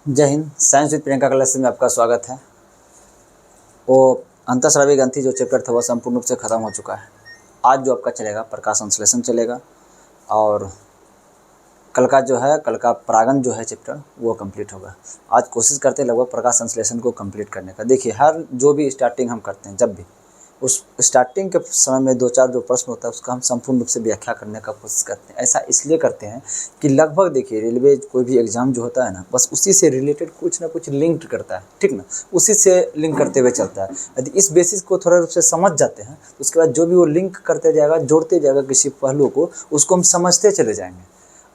जय Hind. Science with Priyanka classes में आपका स्वागत है। वो अंतःस्रावी ग्रंथि जो चैप्टर था वह संपूर्ण रूप से ख़त्म हो चुका है। आज जो आपका चलेगा प्रकाश संश्लेषण चलेगा और कल का परागण जो है चैप्टर वो कंप्लीट होगा। आज कोशिश करते हैं लगभग प्रकाश संश्लेषण को कंप्लीट करने का। देखिए, हर जो भी स्टार्टिंग हम करते हैं, जब भी उस स्टार्टिंग के समय में 2-4 जो प्रश्न होता है उसका हम संपूर्ण रूप से व्याख्या करने का कोशिश करते हैं। ऐसा इसलिए करते हैं कि लगभग देखिए रेलवे कोई भी एग्ज़ाम जो होता है ना, बस उसी से रिलेटेड कुछ ना कुछ लिंक्ड करता है, ठीक ना, उसी से लिंक करते हुए चलता है। यदि इस बेसिस को थोड़ा रूप से समझ जाते हैं तो उसके बाद जो भी वो लिंक करते जाएगा, जोड़ते जाएगा किसी पहलू को, उसको हम समझते चले जाएंगे।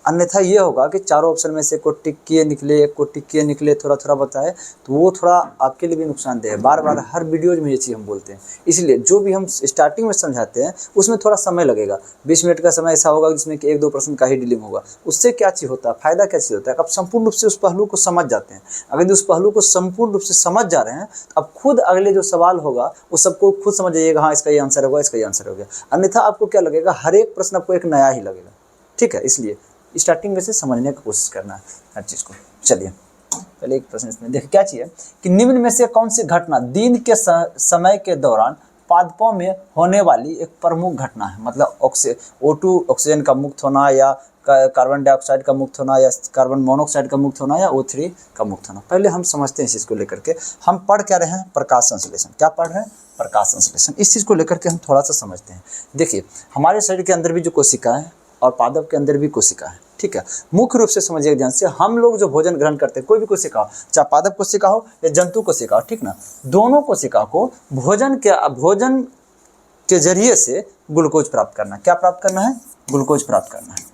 अन्यथा ये होगा कि चारों ऑप्शन में से कोई टिक किए निकले, एक को टिक किए निकले, थोड़ा थोड़ा बताए, तो वो थोड़ा आपके लिए भी नुकसानदेह है। बार बार हर वीडियोज में ये चीज़ हम बोलते हैं। इसलिए जो भी हम स्टार्टिंग में समझाते हैं उसमें थोड़ा समय लगेगा। 20 मिनट का समय ऐसा होगा जिसमें कि 1-2 प्रश्न का ही डीलिंग होगा। उससे क्या चीज़ होता है, फ़ायदा क्या चीज़ होता है, आप संपूर्ण रूप से उस पहलू को समझ जाते हैं। अगर उस पहलू को संपूर्ण रूप से समझ जा रहे हैं तो अब खुद अगले जो सवाल होगा वो सबको खुद समझ जाइएगा, हाँ इसका ये आंसर होगा, इसका ये आंसर हो गया। अन्यथा आपको क्या लगेगा, हर एक प्रश्न आपको एक नया ही लगेगा। ठीक है, इसलिए स्टार्टिंग में से समझने की कोशिश करना है हर चीज़ को। चलिए पहले एक प्रश्न इसमें देखिए, क्या चाहिए कि निम्न में से कौन सी घटना दिन के समय के दौरान पादपों में होने वाली एक प्रमुख घटना है। मतलब O2 ऑक्सीजन का मुक्त होना, या कार्बन डाइऑक्साइड का मुक्त होना, या कार्बन मोनोऑक्साइड का मुक्त होना, या O3 का मुक्त होना। पहले हम समझते हैं इस चीज़ को लेकर के। हम पढ़ क्या रहे हैं, प्रकाश संश्लेषण। क्या पढ़ रहे हैं, प्रकाश संश्लेषण। इस चीज़ को लेकर के हम थोड़ा सा समझते हैं। देखिए, हमारे शरीर के अंदर भी जो कोशिका है और पादप के अंदर भी कोशिका है, ठीक है। मुख्य रूप से समझिए ध्यान से, हम लोग जो भोजन ग्रहण करते हैं, कोई भी कोशिका हो, चाहे पादप कोशिका हो या जंतु कोशिका हो, ठीक ना, दोनों कोशिका को भोजन के जरिए से ग्लूकोज प्राप्त करना। क्या प्राप्त करना है, ग्लूकोज प्राप्त करना है।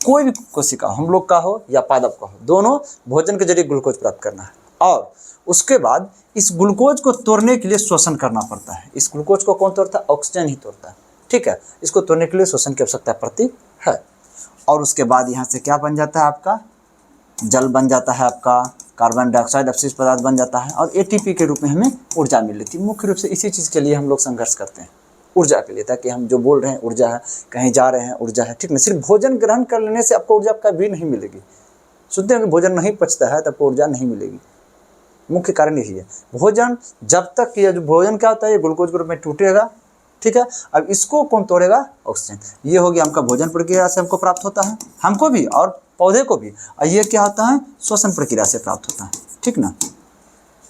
कोई भी कोशिका हम लोग का हो या पादप का हो, दोनों भोजन के जरिए ग्लूकोज प्राप्त करना है। और उसके बाद इस ग्लूकोज को तोड़ने के लिए श्वसन करना पड़ता है। इस ग्लूकोज को कौन तोड़ता है, ऑक्सीजन ही तोड़ता है, ठीक है। इसको तोड़ने के लिए श्वसन की आवश्यकता पड़ती है। और उसके बाद यहाँ से क्या बन जाता है, आपका जल बन जाता है, आपका कार्बन डाइऑक्साइड अवशिष्ट पदार्थ बन जाता है, और ATP के रूप में हमें ऊर्जा मिल लेती है। मुख्य रूप से इसी चीज़ के लिए हम लोग संघर्ष करते हैं, ऊर्जा के लिए, ताकि हम जो बोल रहे हैं ऊर्जा है, कहीं जा रहे हैं ऊर्जा है, ठीक ना। सिर्फ भोजन ग्रहण कर लेने से आपको ऊर्जा का भी नहीं मिलेगी। सुनते हैं कि भोजन नहीं पचता है तो आपको ऊर्जा नहीं मिलेगी। मुख्य कारण यही है, भोजन जब तक ये जो भोजन क्या होता है, ये ग्लूकोज के रूप में टूटेगा, ठीक है। अब इसको कौन तोड़ेगा, ऑक्सीजन। ये हो गया हमका भोजन प्रक्रिया से हमको प्राप्त होता है, हमको भी और पौधे को भी। और ये क्या होता है, श्वसन प्रक्रिया से प्राप्त होता है, ठीक ना।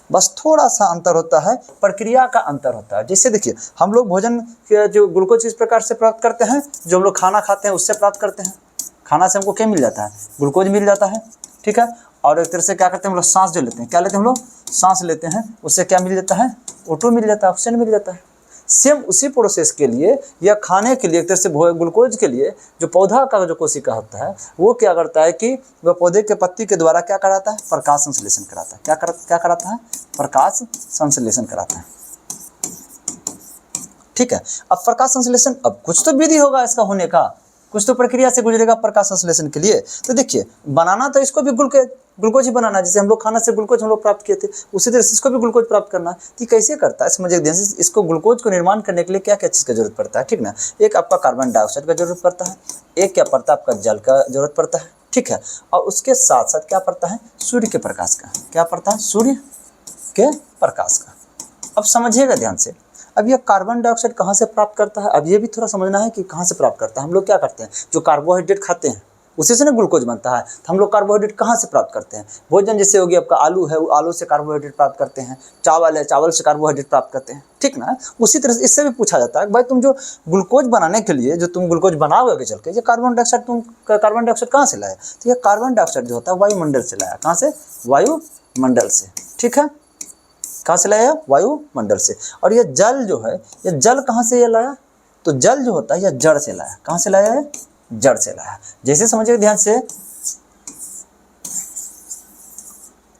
बस थोड़ा सा अंतर होता है, प्रक्रिया का अंतर होता है। जैसे देखिए, हम लोग भोजन के जो ग्लूकोज इस प्रकार से प्राप्त करते हैं, जो हम लोग खाना खाते हैं उससे प्राप्त करते हैं। खाना से हमको क्या मिल जाता है, ग्लूकोज मिल जाता है, ठीक है। और एक तरह से क्या करते हैं हम लोग, सांस जो लेते हैं, क्या लेते हैं हम लोग, सांस लेते हैं, उससे क्या मिल जाता है, O2 मिल जाता है, ऑक्सीजन मिल जाता है। सेम उसी प्रोसेस के लिए या खाने के लिए एक तरह से ग्लूकोज के लिए जो पौधा का जो कोशिका होता है वो क्या करता है कि वह पौधे के पत्ती के द्वारा क्या कराता है, प्रकाश संश्लेषण कराता है। क्या कराता है, प्रकाश संश्लेषण कराता है, ठीक है। अब प्रकाश संश्लेषण, अब कुछ तो विधि होगा इसका होने का, कुछ तो प्रक्रिया से गुजरेगा प्रकाश संश्लेषण के लिए। तो देखिए, बनाना तो इसको भी ग्लूकोज ही बनाना, जैसे हम लोग खाना से ग्लूकोज हम लोग प्राप्त किए थे, उसी तरह से इसको भी ग्लूकोज प्राप्त करना है। तो कैसे करता है, समझिए ध्यान से। इसको ग्लूकोज को निर्माण करने के लिए क्या क्या चीज़ का जरूरत पड़ता है, ठीक ना। एक आपका कार्बन डाइऑक्साइड का जरूरत पड़ता है, एक क्या पड़ता है, आपका जल का जरूरत पड़ता है, ठीक है। और उसके साथ साथ क्या पड़ता है, सूर्य के प्रकाश का। क्या पड़ता है, सूर्य के प्रकाश का। अब समझिएगा ध्यान से, अब ये कार्बन डाइऑक्साइड कहाँ से प्राप्त करता है, अब ये भी थोड़ा समझना है कि कहाँ से प्राप्त करता है। हम लोग क्या करते हैं, जो कार्बोहाइड्रेट खाते हैं उसी से ना ग्लूकोज बनता है। तो हम लोग कार्बोहाइड्रेट कहाँ से प्राप्त करते हैं, भोजन जैसे हो गया आपका आलू है, आलू से कार्बोहाइड्रेट प्राप्त करते हैं, चावल है, चावल से कार्बोहाइड्रेट प्राप्त करते हैं, ठीक ना। उसी तरह से इससे भी पूछा जाता है भाई, तुम जो ग्लूकोज बनाने के लिए जो तुम ग्लूकोज बनाओगे आगे चल के, ये कार्बन डाइऑक्साइड कहाँ से लाया। तो ये कार्बन डाइऑक्साइड जो होता है वायुमंडल से लाया। कहाँ से, वायुमंडल से, ठीक है। कहाँ से लाया, वायुमंडल से। और ये जल जो है, ये जल कहाँ से ये लाया, तो जल जो होता है ये जड़ से लाया। कहाँ से लाया है, जड़ से लाया। जैसे समझिए ध्यान से,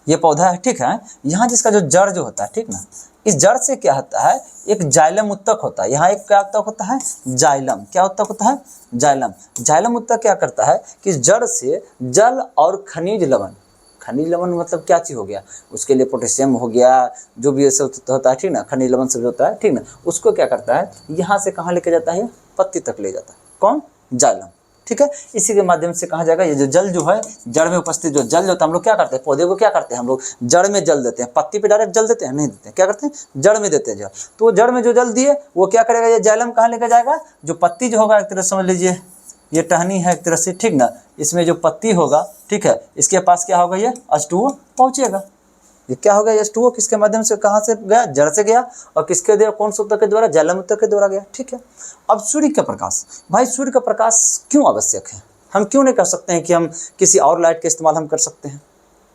ये पौधा है, ठीक है। यहाँ जिसका जो जड़ जो होता है, ठीक ना, इस जड़ से क्या होता है, एक जाइलम उत्तक होता है। यहाँ एक क्या उत्तक होता है, जाइलम। क्या उत्तक होता है, जाइलम। जाइलम उत्तक क्या करता है कि जड़ से जल और खनिज लवण मतलब क्या चीज़ हो गया, उसके लिए पोटेशियम हो गया, जो भी ऐसे होता है, ठीक ना, खनिज लवण सब होता है, ठीक ना, उसको क्या करता है, यहाँ से कहाँ लेके जाता है, पत्ती तक ले जाता है। कौन, जाइलम, ठीक है। इसी के माध्यम से कहा जाएगा ये जो जल जो है, जड़ में उपस्थित जो जल होता है, हम लोग क्या करते हैं, पौधे को क्या करते हैं हम लोग, जड़ में जल देते हैं। पत्ती पे डायरेक्ट जल देते हैं, नहीं देते हैं, क्या करते हैं, जड़ में देते हैं जल। तो जड़ में जो जल दिए वो क्या करेगा, ये जाइलम कहाँ लेकर जाएगा, जो पत्ती जो होगा एक तरह समझ लीजिए ये टहनी है एक तरह से, ठीक ना, इसमें जो पत्ती होगा, ठीक है, इसके पास क्या होगा, ये H2O पहुँचेगा। ये क्या हो गया, H2O किसके माध्यम से कहाँ से गया, जड़ से गया, और किसके द्वारा, कौन से ऊतक के द्वारा, जाइलम ऊतक के द्वारा गया, ठीक है। अब सूर्य का प्रकाश, भाई सूर्य का प्रकाश क्यों आवश्यक है, हम क्यों नहीं कर सकते हैं कि हम किसी और लाइट का इस्तेमाल हम कर सकते हैं,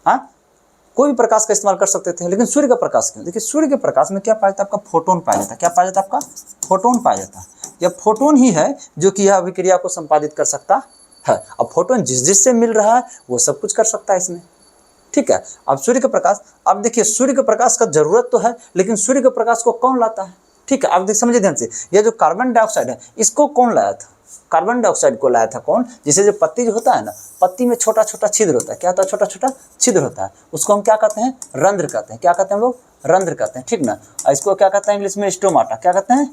हाँ कोई भी प्रकाश का इस्तेमाल कर सकते थे, लेकिन सूर्य का प्रकाश क्यों। देखिए सूर्य के प्रकाश में क्या पाया जाता है, आपका फोटोन पाया जाता है, क्या पाया जाता है, आपका फोटोन पाया जाता है। यह फोटोन ही है जो कि यह अभिक्रिया को संपादित कर सकता है। अब फोटोन जिस जिससे मिल रहा है वो सब कुछ कर सकता है इसमें, ठीक है। अब सूर्य का प्रकाश, अब देखिए सूर्य के प्रकाश का जरूरत तो है, लेकिन सूर्य के प्रकाश को कौन लाता है, ठीक है। आप देख समझिए ध्यान से, यह जो कार्बन डाइऑक्साइड है इसको कौन लाया था, कार्बन डाइऑक्साइड को लाया था कौन, जिसे जो पत्ती जो होता है ना, पत्ती में छोटा छोटा छिद्र होता है, क्या होता है, छोटा छोटा छिद्र होता है, उसको हम क्या कहते हैं, रंध्र कहते हैं, क्या कहते हैं हम लोग, रंध्र कहते हैं, ठीक ना। इसको क्या कहते हैं इंग्लिश में, स्टोमाटा, क्या कहते हैं,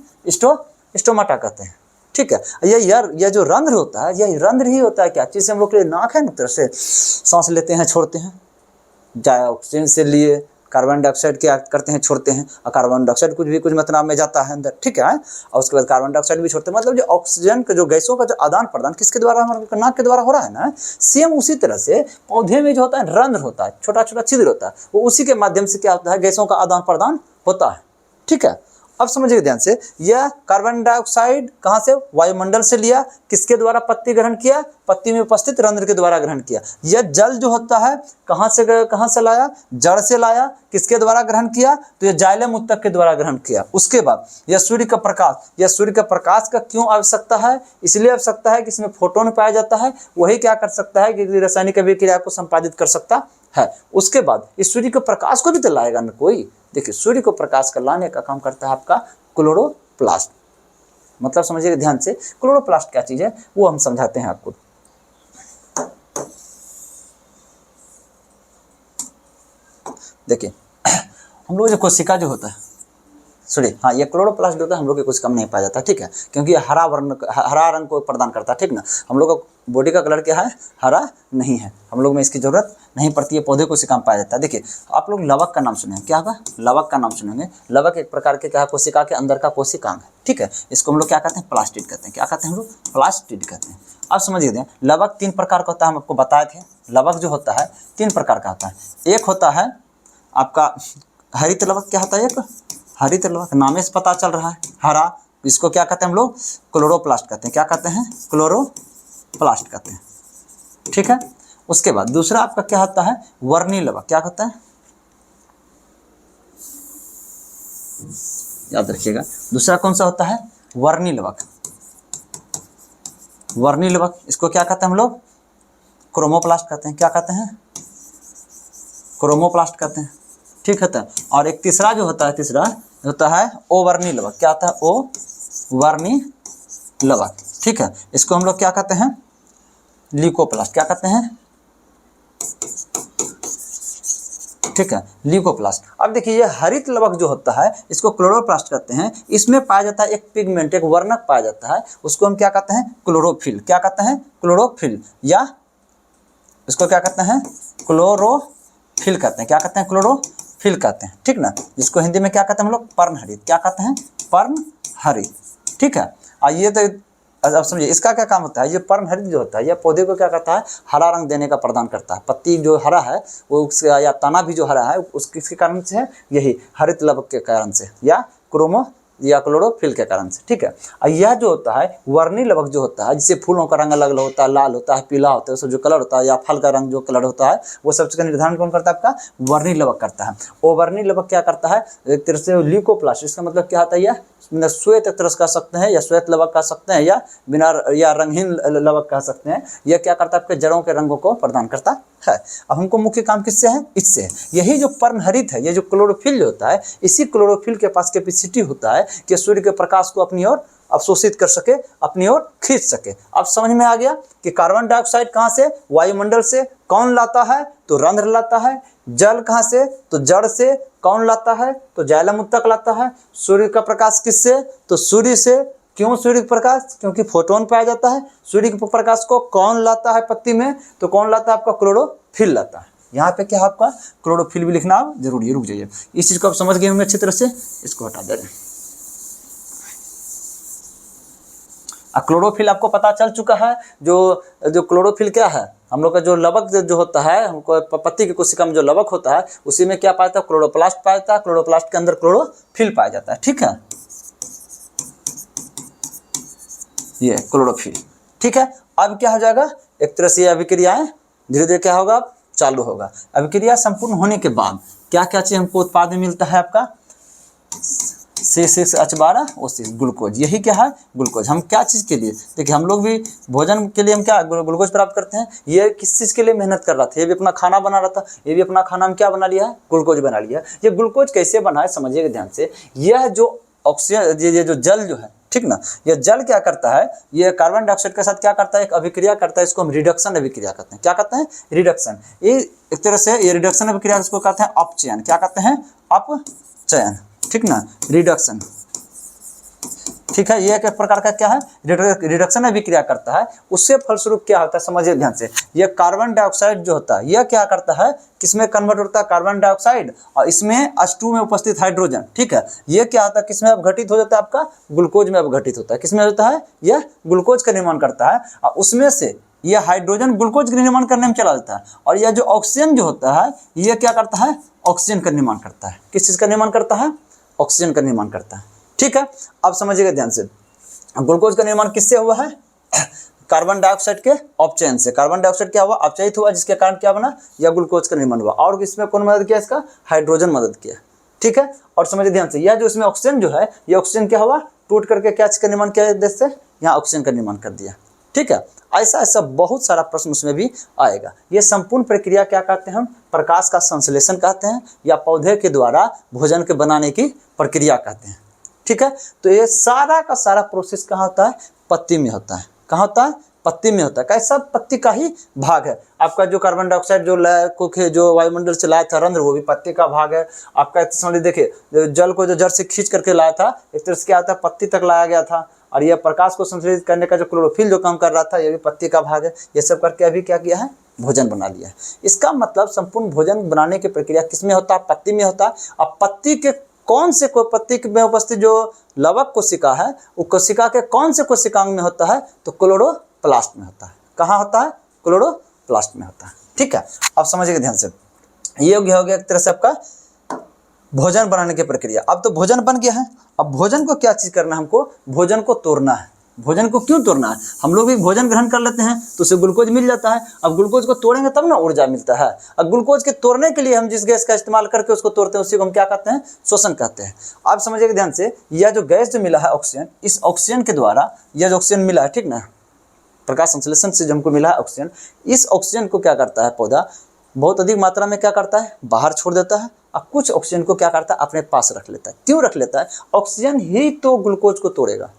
स्टोमाटा कहते हैं, ठीक है। यह जो रंध्र होता है, यही रंध्र ही होता है क्या, जिससे हम लोग के लिए नाक है ना, तरह से सांस लेते हैं छोड़ते हैं, जाए ऑक्सीजन से लिए कार्बन डाइऑक्साइड क्या करते हैं, छोड़ते हैं, और कार्बन डाइऑक्साइड कुछ मात्रा में जाता है अंदर, ठीक है। और उसके बाद कार्बन डाइऑक्साइड भी छोड़ते हैं, मतलब जो ऑक्सीजन का जो गैसों का जो आदान प्रदान किसके द्वारा, हमारे नाक के द्वारा हो रहा है ना। सेम उसी तरह से पौधे में जो होता है रंध्र होता है, छोटा छोटा छिद्र होता है, वो उसी के माध्यम से क्या होता है, गैसों का आदान प्रदान होता है, ठीक है। अब समझिए ध्यान से, यह कार्बन डाइऑक्साइड कहाँ से, वायुमंडल से लिया, किसके द्वारा पत्ती ग्रहण किया, पत्ती में उपस्थित रंध्र के द्वारा ग्रहण किया। यह जल जो होता है कहाँ से लाया, जड़ से लाया, किसके द्वारा ग्रहण किया, तो यह जाइलम ऊतक के द्वारा ग्रहण किया। उसके बाद यह सूर्य का प्रकाश, यह सूर्य का प्रकाश का क्यों आवश्यकता है, इसलिए आवश्यकता है कि इसमें फोटोन पाया जाता है, वही क्या कर सकता है कि रासायनिक अभिक्रिया को संपादित कर सकता है। उसके बाद इस सूर्य के प्रकाश को भी तो लाएगा ना कोई। देखिए सूर्य को प्रकाश का लाने का काम करता है आपका क्लोरोप्लास्ट, मतलब समझिए ध्यान से, क्लोरोप्लास्ट क्या चीज है वो हम समझाते हैं आपको। देखिए हम लोग जो कोशिका जो होता है, सॉरी हाँ, ये क्लोरोप्लास्ट होता है, हम लोग के कुछ कम नहीं पाया जाता, ठीक है, क्योंकि ये हरा रंग को प्रदान करता है, ठीक ना। हम लोग का बॉडी का कलर क्या है, हरा नहीं है, हम लोग में इसकी जरूरत नहीं पड़ती है, पौधे को इसी काम पाया जाता है। देखिए आप लोग लवक का नाम सुने, क्या होगा, लवक का नाम सुनेंगे। लवक एक प्रकार के क्या, कोशिका के अंदर का कोशिकांग है, ठीक है। इसको हम लोग क्या कहते हैं, प्लास्टिड कहते हैं, क्या कहते हैं हम लोग, प्लास्टिड कहते हैं। अब समझिए लवक 3 प्रकार का होता है, हम आपको बताए थे। लवक जो होता है 3 प्रकार का होता है। एक होता है आपका हरित लवक, क्या होता है, एक हरित लवक, नामे से पता चल रहा है हरा, इसको क्या कहते हैं हम लोग, क्लोरोप्लास्ट कहते हैं, क्या कहते हैं, क्लोरोप्लास्ट कहते हैं, ठीक है। उसके बाद दूसरा आपका क्या होता है, वर्णी लवक, क्या कहता है, याद रखिएगा। दूसरा कौन सा होता है, वर्णी लवक, वर्णी लवक, इसको क्या कहते हैं हम लोग, क्रोमोप्लास्ट कहते हैं, क्या कहते हैं, क्रोमोप्लास्ट कहते हैं, ठीक है। और एक तीसरा जो होता है, तीसरा होता है ओवर्णी लवक, क्या होता है, ओ वर्णी लवक, ठीक है। इसको हम लोग क्या कहते हैं, ल्यूकोप्लास्ट, क्या कहते हैं, ठीक है, ल्यूकोप्लास्ट। अब देखिए ये हरित लवक जो होता है इसको क्लोरोप्लास्ट कहते हैं। इसमें पाया जाता है एक पिगमेंट, एक वर्णक पाया जाता है, उसको हम क्या कहते हैं, क्लोरोफिल, क्या कहते हैं, क्लोरोफिल, या इसको क्या कहते हैं, क्लोरोफिल कहते हैं, क्या कहते हैं, क्लोरोफिल कहते हैं, ठीक ना। जिसको हिंदी में क्या कहते हैं हम लोग, पर्णहरित, क्या कहते हैं, पर्णहरित, ठीक है। आइए तो अब समझिए इसका क्या काम होता है, ये पर्णहरित जो होता है यह पौधे को क्या करता है, हरा रंग देने का प्रदान करता है। पत्ती जो हरा है वो उसका, या तना भी जो हरा है किसके कारण से है, यही हरित लवक के कारण से, या क्रोमो या क्लोरोफिल के कारण से, ठीक है। और यह जो होता है वर्णी लवक जो होता है, जिससे फूलों का रंग अलग अलग होता है, लाल होता है, पीला होता है, उसका जो कलर होता है, या फल का रंग जो कलर होता है, वो सबसे निर्धारण कौन करता है, आपका वर्णी लवक करता है। वो वर्णी लवक क्या करता है, एक तरह से ल्यूकोप्लास्ट, इसका मतलब क्या होता है, यह श्वेत तरस कह सकते हैं, या श्वेत लवक कह सकते हैं, या बिना या रंगहीन लवक कह सकते हैं। यह क्या करता है, आपके जड़ों के रंगों को प्रदान करता है। अब हमको मुख्य काम किससे है, इससे है। यही जो पर्णहरित है, ये जो क्लोरोफिल जो होता है, इसी क्लोरोफिल के पास कैपेसिटी होता है कि सूर्य के प्रकाश को अपनी ओर अवशोषित कर सके, अपनी ओर खींच सके। अब समझ में आ गया कि कार्बन डाइऑक्साइड कहाँ से, वायुमंडल से, कौन लाता है, तो रंध्र लाता है। जल कहाँ से, तो जड़ से, कौन लाता है, तो जाइलम ऊतक लाता है। सूर्य का प्रकाश किससे, तो सूर्य से, क्यों सूर्य का प्रकाश? क्योंकि फोटोन पाया जाता है। सूर्य के प्रकाश को कौन लाता है पत्ती में? तो कौन लाता है? आपका क्लोरोफिल लाता है। यहाँ पे क्या है आपका? क्लोरोफिल भी लिखना जरूरी है। रुक जाइए, इस चीज को आप समझ गए होंगे अच्छी तरह से, इसको हटा दे रहे हैं। क्लोरोफिल आपको पता चल चुका है। जो क्लोरोफिल क्या है, हम लोग का जो लवक जो होता है, हमको पत्ती की कोशिका में जो लवक होता है उसी में क्या पाया जाता है? क्लोरोप्लास्ट पाया जाता है। क्लोरोप्लास्ट के अंदर क्लोरोफिल पाया जाता है। ठीक है, ये क्लोरोफिल। ठीक है, अब क्या हो जाएगा? एक तरह से अभिक्रियाएं धीरे धीरे क्या होगा? चालू होगा। अभिक्रिया संपूर्ण होने के बाद क्या क्या चीज हमको उत्पाद में मिलता है? आपका C6H12O6 ग्लूकोज। यही क्या है? ग्लूकोज। हम क्या चीज़ के लिए? देखिए, हम लोग भी भोजन के लिए हम क्या ग्लूकोज प्राप्त करते हैं। ये किस चीज़ के लिए मेहनत कर रहा था? ये भी अपना खाना बना रहा था। ये भी अपना खाना में क्या बना लिया है? ग्लूकोज बना लिया। ये ग्लूकोज कैसे बना है समझिएगा ध्यान से। यह जो ऑक्सीजन, ये जो जल जो है, ठीक ना, ये जल क्या करता है? ये कार्बन डाइऑक्साइड के साथ क्या करता है? एक अभिक्रिया करता है। इसको हम रिडक्शन अभिक्रिया कहते हैं। क्या कहते हैं? रिडक्शन। ये एक तरह से ये रिडक्शन अभिक्रिया इसको कहते हैं अपचयन। क्या कहते हैं? अपचयन। ठीक ना, रिडक्शन। ठीक है, ये एक प्रकार का क्या है? रिडक्शन अभिक्रिया करता है। उससे फलस्वरूप क्या होता है समझिए ध्यान से। ये कार्बन डाइऑक्साइड जो होता है, यह क्या करता है? किसमें कन्वर्ट होता है? कार्बन डाइऑक्साइड, और इसमें H2 में उपस्थित हाइड्रोजन। ठीक है, ये क्या होता है? किसमें अपघटित हो जाता है? आपका ग्लूकोज में अपघटित होता है। किसमें होता है? यह ग्लूकोज का निर्माण करता है, और उसमें से यह हाइड्रोजन ग्लूकोज का निर्माण करने में चला जाता है। और यह जो ऑक्सीजन जो होता है, यह क्या करता है? ऑक्सीजन का निर्माण करता है। किस चीज का निर्माण करता है? ऑक्सीजन का निर्माण करता है। ठीक है, अब समझिएगा ध्यान से। ग्लूकोज का निर्माण किससे हुआ है? कार्बन डाइऑक्साइड के अपचयन से। कार्बन डाइऑक्साइड क्या हुआ? अपचयित हुआ, जिसके कारण क्या बना? यह ग्लूकोज का निर्माण हुआ। और इसमें कौन मदद किया? इसका हाइड्रोजन मदद किया। ठीक है, और समझिए ध्यान से, यह जो इसमें ऑक्सीजन जो है, यह ऑक्सीजन क्या हुआ? टूट करके क्या का निर्माण किया? देश से यहाँ ऑक्सीजन का निर्माण कर दिया। ठीक है, ऐसा ऐसा बहुत सारा प्रश्न उसमें भी आएगा। ये संपूर्ण प्रक्रिया क्या कहते हैं? हम प्रकाश का संश्लेषण कहते हैं, या पौधे के द्वारा भोजन के बनाने की प्रक्रिया कहते हैं। ठीक है, तो ये सारा का सारा प्रोसेस कहाँ होता है? पत्ती में होता है। कहाँ होता है? पत्ती में होता है। कैसा? पत्ती का ही भाग है। आपका जो कार्बन डाइऑक्साइड जो वायुमंडल से लाया था रंध्र, वो भी पत्ती का भाग है। आपका समझ देखिए, जल को जो जड़ से खींच करके लाया था, एक तरह से क्या आता है? पत्ती तक लाया गया था। और यह प्रकाश को संश्लेषित करने का जो क्लोरोफिल जो काम कर रहा था, यह भी पत्ती का भाग है। ये सब करके अभी क्या किया है? भोजन बना लिया है। इसका मतलब संपूर्ण भोजन बनाने की प्रक्रिया किसमें होता है? पत्ती में होता है। अब पत्ती के कौन से पत्ती में उपस्थित जो लवक कोशिका है, वो कोशिका के कौन से कोशिकांग में होता है? तो क्लोरोप्लास्ट में होता है। कहाँ होता है? क्लोरोप्लास्ट में होता है। ठीक है, अब समझिएगा ध्यान से। ये हो गया एक तरह से आपका भोजन बनाने की प्रक्रिया। अब तो भोजन बन गया है। अब भोजन को क्या चीज करना है? हमको भोजन को तोड़ना है। भोजन को क्यों तोड़ना है? हम लोग भी भोजन ग्रहण कर लेते हैं तो उसे ग्लूकोज मिल जाता है। अब ग्लूकोज को तोड़ेंगे तब ना ऊर्जा मिलता है। अब ग्लूकोज के तोड़ने के लिए हम जिस गैस का इस्तेमाल करके उसको तोड़ते हैं, उसी को हम क्या कहते हैं? श्वसन कहते हैं। आप समझिएगा ध्यान से, यह जो गैस जो मिला है ऑक्सीजन, इस ऑक्सीजन के द्वारा यह जो ऑक्सीजन मिला है, ठीक ना, प्रकाश संश्लेषण से जो हमको मिला है ऑक्सीजन, इस ऑक्सीजन को क्या करता है पौधा? बहुत अधिक मात्रा में क्या करता है? बाहर छोड़ देता है। अब कुछ ऑक्सीजन को क्या करता है? अपने पास रख लेता है। क्यों रख लेता है? ऑक्सीजन ही तो ग्लूकोज को तोड़ेगा।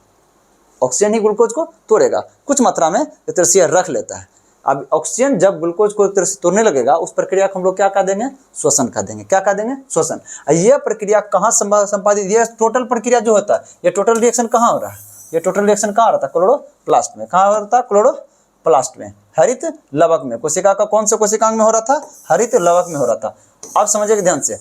ऑक्सीजन ही ग्लूकोज को तोड़ेगा। कुछ मात्रा में एक तरह से रख लेता है। अब ऑक्सीजन जब ग्लूकोज को एक तरह से तोड़ने लगेगा, उस प्रक्रिया को हम लोग क्या कह देंगे? श्वसन कह देंगे। क्या कह देंगे? श्वसन। यह प्रक्रिया कहाँ संपादित? यह टोटल प्रक्रिया जो होता है, यह टोटल रिएक्शन कहाँ हो रहा है? यह टोटल रिएक्शन कहाँ हो रहा था? क्लोरोप्लास्ट में। कहाँ हो रहा था? क्लोरोप्लास्ट में, हरित लवक में। कोशिका का कौन से कोशिकांग में हो रहा था? हरित लवक में हो रहा था। अब समझिएगा ध्यान से।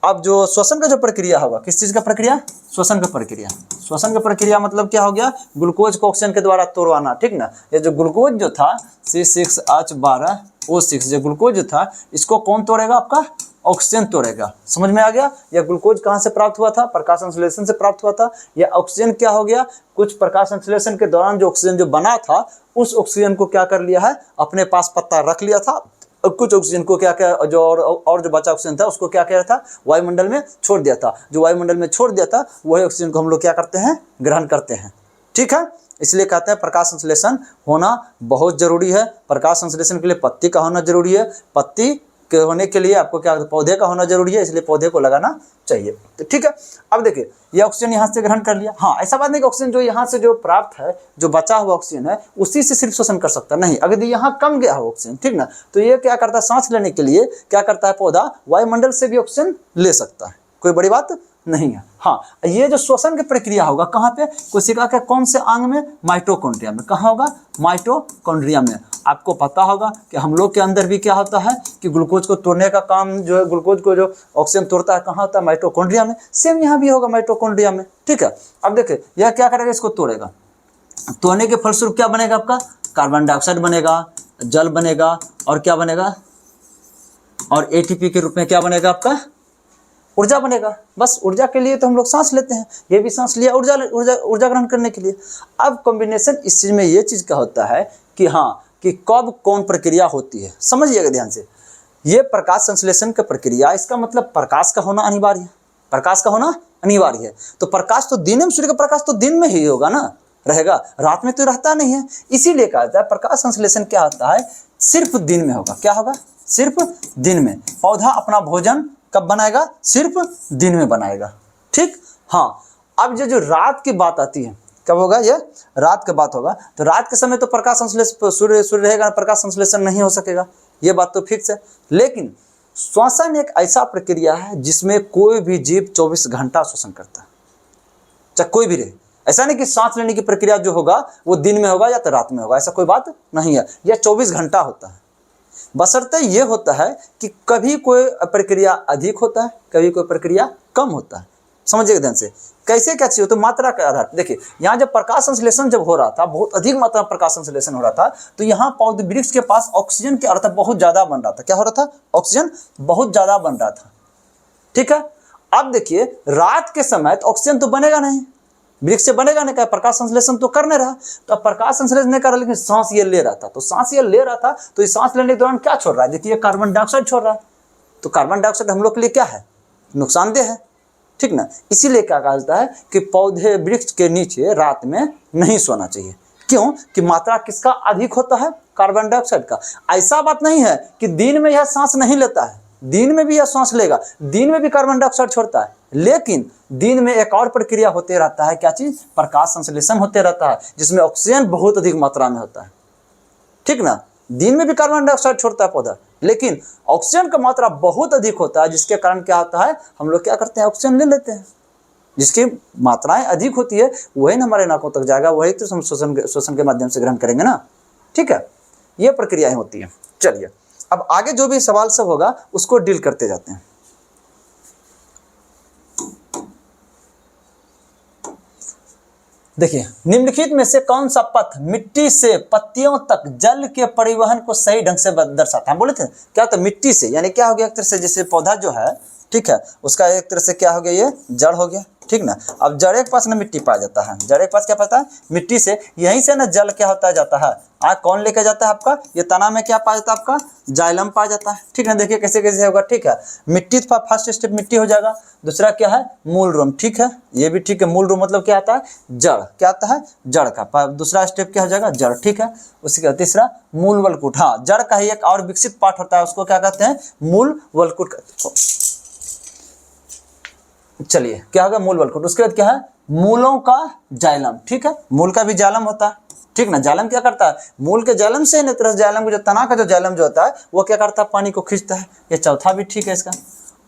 अब जो श्वसन का जो प्रक्रिया होगा, किस चीज का प्रक्रिया? श्वसन का प्रक्रिया। श्वसन का प्रक्रिया मतलब क्या हो गया? ग्लूकोज को ऑक्सीजन के द्वारा तोड़वाना। ठीक ना, ये जो ग्लूकोज जो था C6H12O6 जो ग्लूकोज जो था, इसको कौन तोड़ेगा? आपका ऑक्सीजन तोड़ेगा। समझ में आ गया? यह ग्लूकोज कहाँ से प्राप्त हुआ था? प्रकाश संश्लेषण से प्राप्त हुआ था। यह ऑक्सीजन क्या हो गया? कुछ प्रकाश संश्लेषण के दौरान जो ऑक्सीजन जो बना था, उस ऑक्सीजन को क्या कर लिया है? अपने पास पत्ता रख लिया था। और कुछ ऑक्सीजन को क्या जो और जो बचा ऑक्सीजन था, उसको क्या किया था? वायुमंडल में छोड़ दिया था। जो वायुमंडल में छोड़ दिया था, वही ऑक्सीजन को हम लोग क्या करते हैं? ग्रहण करते हैं। ठीक है, इसलिए कहते हैं प्रकाश संश्लेषण होना बहुत जरूरी है। प्रकाश संश्लेषण के लिए पत्ती का होना जरूरी है। पत्ती के होने के लिए आपको क्या? पौधे का होना जरूरी है, इसलिए पौधे को लगाना चाहिए। तो ठीक है, अब देखिए, ये ऑक्सीजन यहाँ से ग्रहण कर लिया। हाँ, ऐसा बात नहीं कि ऑक्सीजन जो यहाँ से जो प्राप्त है, जो बचा हुआ ऑक्सीजन है, उसी से सिर्फ श्वसन कर सकता नहीं। अगर यहाँ कम गया हो ऑक्सीजन, ठीक ना, तो ये क्या करता है? सांस लेने के लिए क्या करता है पौधा? वायुमंडल से भी ऑक्सीजन ले सकता है। कोई बड़ी बात नहीं है। हाँ, ये जो श्वसन की प्रक्रिया होगा कहाँ पे, कोशिका के कौन से अंग में, माइटोकॉन्ड्रिया में। कहाँ होगा, माइटोकॉन्ड्रिया में। आपको पता होगा कि हम लोग के अंदर भी क्या होता है कि ग्लूकोज को तोड़ने का काम जो है, ग्लूकोज को जो ऑक्सीजन तोड़ता है कहाँ होता है, माइटोकॉन्ड्रिया में। सेम यहाँ भी होगा माइटोकॉन्ड्रिया में, ठीक है। अब देखिए यह क्या करेगा, इसको तोड़ेगा, तोड़ने के फलस्वरूप क्या बनेगा आपका, कार्बन डाइऑक्साइड बनेगा, जल बनेगा, और क्या बनेगा, और एटीपी के रूप में क्या बनेगा आपका, ऊर्जा बनेगा। बस ऊर्जा के लिए तो हम लोग सांस लेते हैं, ये भी सांस लिया ऊर्जा ऊर्जा ऊर्जा ग्रहण करने के लिए। अब कॉम्बिनेशन इस चीज में ये चीज का होता है कि हाँ, कि कब कौन प्रक्रिया होती है, समझिएगा ध्यान से। ये प्रकाश संश्लेषण की प्रक्रिया, इसका मतलब प्रकाश का होना अनिवार्य है, प्रकाश का होना अनिवार्य है। तो प्रकाश तो दिन में, सूर्य का प्रकाश तो दिन में ही होगा ना, रहेगा, रात में तो रहता नहीं है। इसीलिए कहा जाता है प्रकाश संश्लेषण क्या होता है, सिर्फ दिन में होगा। क्या होगा, सिर्फ दिन में। पौधा अपना भोजन कब बनाएगा, सिर्फ दिन में बनाएगा, ठीक। हाँ, अब जो रात की बात आती है, कब होगा, ये रात की बात होगा, तो रात के समय तो प्रकाश संश्लेषण, सूर्य रहेगा, प्रकाश संश्लेषण नहीं हो सकेगा, ये बात तो फिक्स है। लेकिन श्वसन एक ऐसा प्रक्रिया है जिसमें कोई भी जीव 24 घंटा श्वसन करता है, चाहे कोई भी रहे। ऐसा नहीं कि सांस लेने की प्रक्रिया जो होगा वो दिन में होगा या तो रात में होगा, ऐसा कोई बात नहीं है। यह 24 घंटा होता है। बशर्ते ये होता है कि कभी कोई प्रक्रिया अधिक होता है, कभी कोई प्रक्रिया कम होता है। समझिएगा ध्यान से, कैसे क्या चीज हो, तो मात्रा के आधार पर। देखिए यहाँ जब प्रकाश संश्लेषण जब हो रहा था, बहुत अधिक मात्रा में प्रकाश संश्लेषण हो रहा था, तो यहाँ पौधे वृक्ष के पास ऑक्सीजन की अर्थात बहुत ज्यादा बन रहा था। क्या हो रहा था, ऑक्सीजन बहुत ज्यादा बन रहा था, ठीक है। अब देखिए रात के समय तो ऑक्सीजन तो बनेगा नहीं, वृक्ष से बनेगा नहीं, क्या प्रकाश संश्लेषण तो करने रहा। तो अब प्रकाश संश्लेषण नहीं कर रहा, लेकिन सांस ये ले रहा था, तो सांस ये ले रहा था, तो इस सांस लेने के दौरान क्या छोड़ रहा है, देखिए कार्बन डाइऑक्साइड छोड़ रहा है। तो कार्बन डाइऑक्साइड हम लोग के लिए क्या है, नुकसानदेह है, ठीक ना। इसीलिए क्या कहा जाता है कि पौधे वृक्ष के नीचे रात में नहीं सोना चाहिए। क्यों, कि मात्रा किसका अधिक होता है, कार्बन डाइऑक्साइड का। ऐसा बात नहीं है कि दिन में यह सांस नहीं लेता है, दिन में भी यह सांस लेगा, दिन में भी कार्बन डाइऑक्साइड छोड़ता है, लेकिन दिन में एक और प्रक्रिया होते रहता है, क्या चीज, प्रकाश संश्लेषण होते रहता है, जिसमें ऑक्सीजन बहुत अधिक मात्रा में होता है, ठीक ना। दिन में भी कार्बन डाइऑक्साइड छोड़ता है पौधा, लेकिन ऑक्सीजन का मात्रा बहुत अधिक होता है, जिसके कारण क्या होता है, हम लोग क्या करते हैं, ऑक्सीजन ले लेते हैं। जिसकी मात्राएं अधिक होती है वही ना हमारे नाकों तक जाएगा, वही तो हम श्वसन के माध्यम से ग्रहण करेंगे ना, ठीक है। ये प्रक्रियाएं होती है। चलिए अब आगे जो भी सवाल सब होगा उसको डील करते जाते हैं। देखिए निम्नलिखित में से कौन सा पथ मिट्टी से पत्तियों तक जल के परिवहन को सही ढंग से दर्शाता है। बोले थे क्या, तो मिट्टी से, यानी क्या हो गया, एक तरह से जैसे पौधा जो है, ठीक है, उसका एक तरह से क्या हो गया, ये जड़ हो गया, ठीक ना। अब जड़ के पास ना मिट्टी पाया जाता है, जड़ के पास क्या पाता है, मिट्टी से, यहीं से ना जल क्या होता है जाता है, कौन लेकर जाता है आपका, ये तना में क्या पाया जाता है आपका, जाइलम पाया जाता है, ठीक है। देखिए कैसे कैसे होगा, ठीक है। मिट्टी फर्स्ट स्टेप मिट्टी हो जाएगा, दूसरा क्या है, मूल रूम, ठीक है, ये भी ठीक है। मूल रूम मतलब क्या आता है, जड़, क्या आता है, जड़ का। दूसरा स्टेप क्या हो जाएगा, जड़, ठीक है। उसके बाद तीसरा मूल वलकुट, हाँ, जड़ का ही एक और विकसित पार्ट होता है, उसको क्या कहते हैं, मूल वलकुट। चलिए क्या होगा, मूल वलकुट। उसके बाद क्या है, मूलों का जाइलम, ठीक है, मूल का भी जाइलम होता है, ठीक ना। जाइलम क्या करता है, मूल के जाइलम से न तरह जाइलम को, जो तना का जो जाइलम जो होता है वो क्या करता है, पानी को खींचता है। ये चौथा भी ठीक है इसका।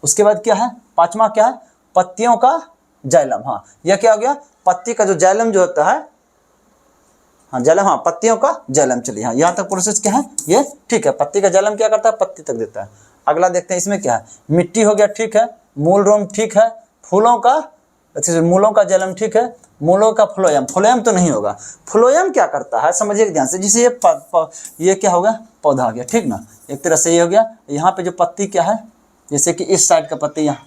उसके बाद क्या है, पांचवा क्या है, पत्तियों का जाइलम, हाँ, यह क्या हो गया, पत्ती का जो जाइलम जो होता है, हाँ जाइलम, हाँ, पत्तियों का जाइलम। चलिए हाँ, यहाँ तक प्रोसेस क्या है, ये ठीक है। पत्ती का जाइलम क्या करता है, पत्ती तक देता है। अगला देखते हैं इसमें क्या है, मिट्टी हो गया, ठीक है, मूल रोम, ठीक है, फूलों का, मूलों का जाइलम, ठीक है, मूलों का फ्लोएम, फ्लोएम तो नहीं होगा। फ्लोएम क्या करता है, समझिए ध्यान से, जिसे ये क्या होगा, पौधा हो गया, ठीक ना। एक तरह से ये हो गया, यहाँ पे जो पत्ती क्या है, जैसे कि इस साइड का पत्ती, यहाँ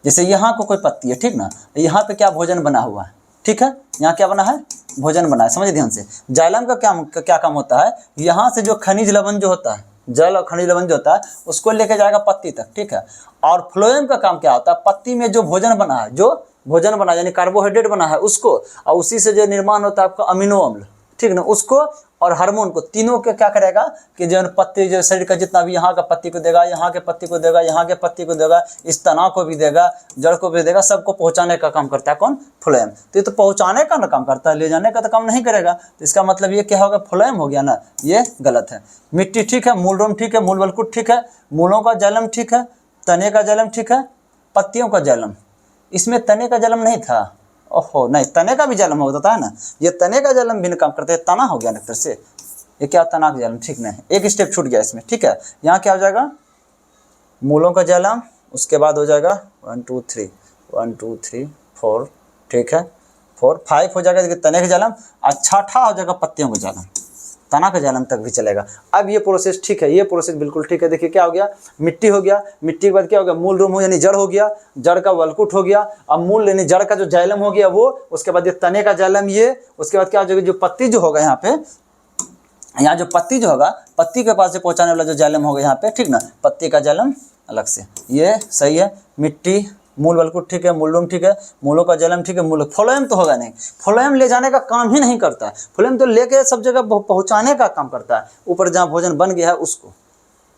जैसे यहाँ को कोई पत्ती है, ठीक ना, यहाँ पे क्या भोजन बना हुआ है, ठीक है, यहाँ क्या बना है, भोजन बना है। समझिए ध्यान से, जाइलम का क्या काम होता है, यहाँ से जो खनिज लवण जो होता है, जल और खनिज लवण जो होता है उसको लेके जाएगा पत्ती तक, ठीक है। और फ्लोएम का काम क्या होता है, पत्ती में जो भोजन बना है, जो भोजन बना यानी कार्बोहाइड्रेट बना है उसको, और उसी से जो निर्माण होता है आपका अमीनो अम्ल, ठीक ना, उसको और हार्मोन को, तीनों के क्या करेगा कि जो पत्ती, जो शरीर का जितना भी यहाँ का पत्ती को देगा, यहाँ के पत्ती को देगा, यहाँ के पत्ती को देगा, इस तना को भी देगा, जड़ को भी देगा, सबको पहुँचाने का काम करता है कौन? फ्लोएम। तो ये तो पहुँचाने का ना काम करता है, ले जाने का तो काम नहीं करेगा। तो इसका मतलब ये क्या होगा? फ्लोएम हो गया ना, ये गलत है। मिट्टी ठीक है, मूल रोम ठीक है, मूल वलकुट ठीक है, मूलों का जाइलम ठीक है, तने का जाइलम ठीक है, पत्तियों का जाइलम, इसमें तने का जाइलम नहीं था। ओहो नहीं, तने का भी जाइलम होता है ना, ये तने का जाइलम भी काम करते हैं, तना हो गया ना एक तरह से, ये क्या तना का जाइलम, ठीक नहीं, एक स्टेप छूट गया इसमें, ठीक है। यहाँ क्या हो जाएगा? मूलों का जाइलम, उसके बाद हो जाएगा 1 2 3 1 2 3 4, ठीक है, 4 5 हो जाएगा तने का जाइलम, और छठा हो जाएगा पत्तियों का जाइलम, तना का जाइलम तक भी चलेगा। अब ये प्रोसेस ठीक है, ये प्रोसेस बिल्कुल ठीक है। देखिए क्या हो गया? मिट्टी हो गया, मिट्टी के बाद क्या हो गया? मूल रूम हो यानी जड़ हो गया, जड़ का वलकुट हो गया, अब मूल यानी जड़ का जो जाइलम हो गया वो, उसके बाद ये तने का जाइलम, ये उसके बाद क्या हो जाएगा? जो पत्ती जो होगा यहाँ पे, यहाँ जो पत्ती जो होगा, पत्ती के पास से पहुँचाने वाला जो जाइलम होगा यहाँ पे, ठीक ना, पत्ती का जाइलम अलग से, ये सही है। मिट्टी, मूल वलकुट ठीक है, मूलरूम ठीक है, मूलों का जाइलम ठीक है, मूल, फ्लोएम तो होगा नहीं, फ्लोएम ले जाने का काम ही नहीं करता है, फ्लोएम तो लेके सब जगह पहुंचाने का काम करता है, ऊपर जहाँ भोजन बन गया है उसको,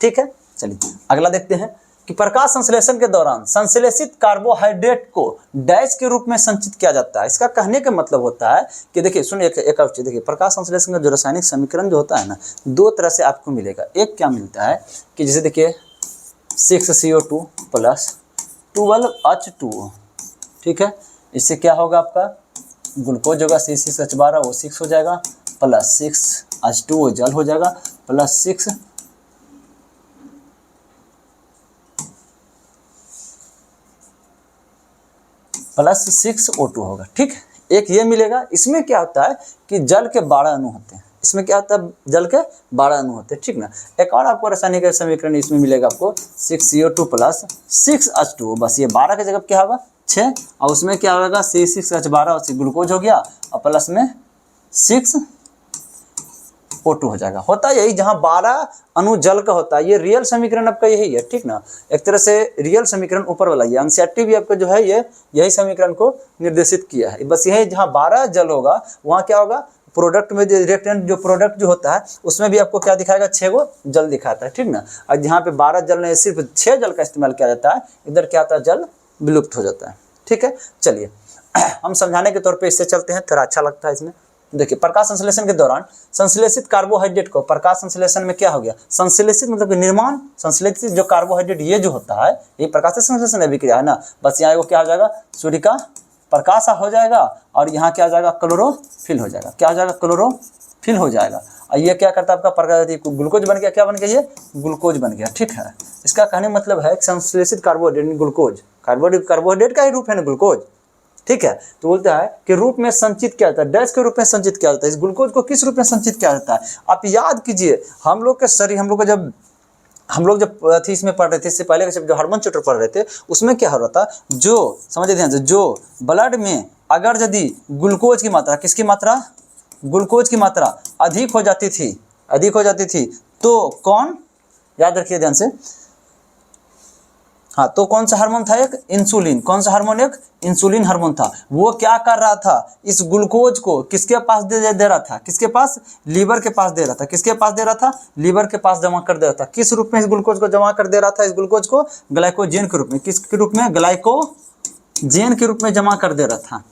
ठीक है। चलिए अगला देखते हैं कि प्रकाश संश्लेषण के दौरान संश्लेषित कार्बोहाइड्रेट को डैश के रूप में संचित किया जाता है। इसका कहने का मतलब होता है कि देखिए सुनिए, एक और चीज देखिए, प्रकाश संश्लेषण का जो रासायनिक समीकरण जो होता है ना, दो तरह से आपको मिलेगा। एक क्या मिलता है कि जैसे देखिए 6CO2 प्लस 12H2O, ठीक है, इससे क्या होगा? आपका ग्लूकोज होगा C6H12, वो 6 हो जाएगा, प्लस 6H2O जल हो जाएगा, प्लस 6O2 होगा, ठीक है। एक ये मिलेगा। इसमें क्या होता है कि जल के 12 अणु होते हैं, इसमें क्या होता है? जल के 12 अणु होते हैं, ठीक ना। एक और आपको रासायनिक समीकरण इसमें मिलेगा आपको 6CO2 प्लस 6H2O, बस ये 12 की जगह क्या होगा? 6, और उसमें क्या होगा? C6H12 ग्लूकोज हो गया, और प्लस में 6O2 हो जाएगा। होता है यही, जहाँ 12 अणु जल का होता है, ये रियल समीकरण आपका यही है, ठीक ना। एक तरह से रियल समीकरण ऊपर वाला, ये एनसीईआरटी भी आपका जो है ये यही समीकरण को निर्देशित किया है। बस यही, जहाँ 12 जल होगा वहाँ क्या होगा? प्रोडक्ट में जो रिएक्टेंट जो प्रोडक्ट जो होता है उसमें भी आपको क्या दिखाएगा? 6 गो जल दिखाता है, ठीक ना। और जहाँ पे 12 जल नहीं, सिर्फ 6 जल का इस्तेमाल किया जाता है, इधर क्या होता है? जल विलुप्त हो जाता है, ठीक है। चलिए हम समझाने के तौर पे इससे चलते हैं, थोड़ा अच्छा लगता है इसमें। देखिए प्रकाश संश्लेषण के दौरान संश्लेषित कार्बोहाइड्रेट को, प्रकाश संश्लेषण में क्या हो गया? संश्लेषित मतलब निर्माण, संश्लेषित जो कार्बोहाइड्रेट ये जो होता है, ये प्रकाश संश्लेषण अभिक्रिया है ना। बस यहाँ क्या हो जाएगा? सूर्य का प्रकाश हो जाएगा, और यहाँ क्या हो जाएगा? क्लोरोफिल हो जाएगा। क्या हो जाएगा? क्लोरोफिल हो जाएगा। और ये क्या करता है? आपका ग्लूकोज बन गया। क्या बन गया? ये ग्लूकोज बन गया, ठीक है। इसका कहने मतलब है संश्लेषित कार्बोहाइड्रेट ग्लूकोज, कार्बोहाइड्रेट का ही रूप है ना ग्लूकोज, ठीक है। तो बोलता है कि रूप में संचित किया जाता है, डैश के रूप में संचित किया जाता है। इस ग्लूकोज को किस रूप में संचित किया जाता है? आप याद कीजिए, हम लोग के शरीर, हम लोग जब थी इसमें पढ़ रहे थे, इससे पहले जब जो हार्मोन चैप्टर पढ़ रहे थे, उसमें क्या हो रहा था? जो समझिए ध्यान से, जो ब्लड में अगर यदि ग्लूकोज की मात्रा, किसकी मात्रा? ग्लूकोज की मात्रा अधिक हो जाती थी, तो कौन, याद रखिए ध्यान से, हाँ, तो कौन सा हार्मोन था? एक इंसुलिन। कौन सा हार्मोन? एक इंसुलिन हार्मोन था। वो क्या कर रहा था? इस ग्लूकोज को किसके पास दे रहा था? किसके पास? लीवर के पास दे रहा था। किसके पास दे रहा था? लीवर के पास जमा कर दे रहा था। किस रूप में इस ग्लूकोज को जमा कर दे रहा था? इस ग्लूकोज को ग्लाइकोजेन के रूप में। किसके रूप में? ग्लाइकोजेन के रूप में जमा कर दे रहा था,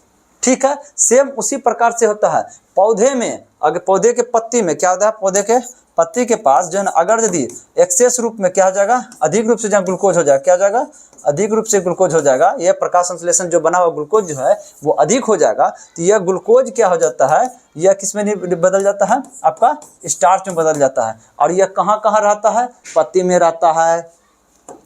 ठीक है। सेम उसी प्रकार से होता है पौधे में। अगर पौधे के पत्ती में क्या होता है? पौधे के पत्ती के पास जो है, अगर यदि एक्सेस रूप में क्या हो जाएगा? अधिक रूप से जहाँ ग्लूकोज हो जाएगा, क्या हो जाएगा? अधिक रूप से ग्लूकोज हो जाएगा। यह प्रकाश संश्लेषण जो बना हुआ ग्लूकोज जो है वो अधिक हो जाएगा, तो यह ग्लूकोज क्या हो जाता है? यह किस में बदल जाता है? आपका स्टार्च में बदल जाता है। और यह कहाँ कहाँ रहता है? पत्ती में रहता है।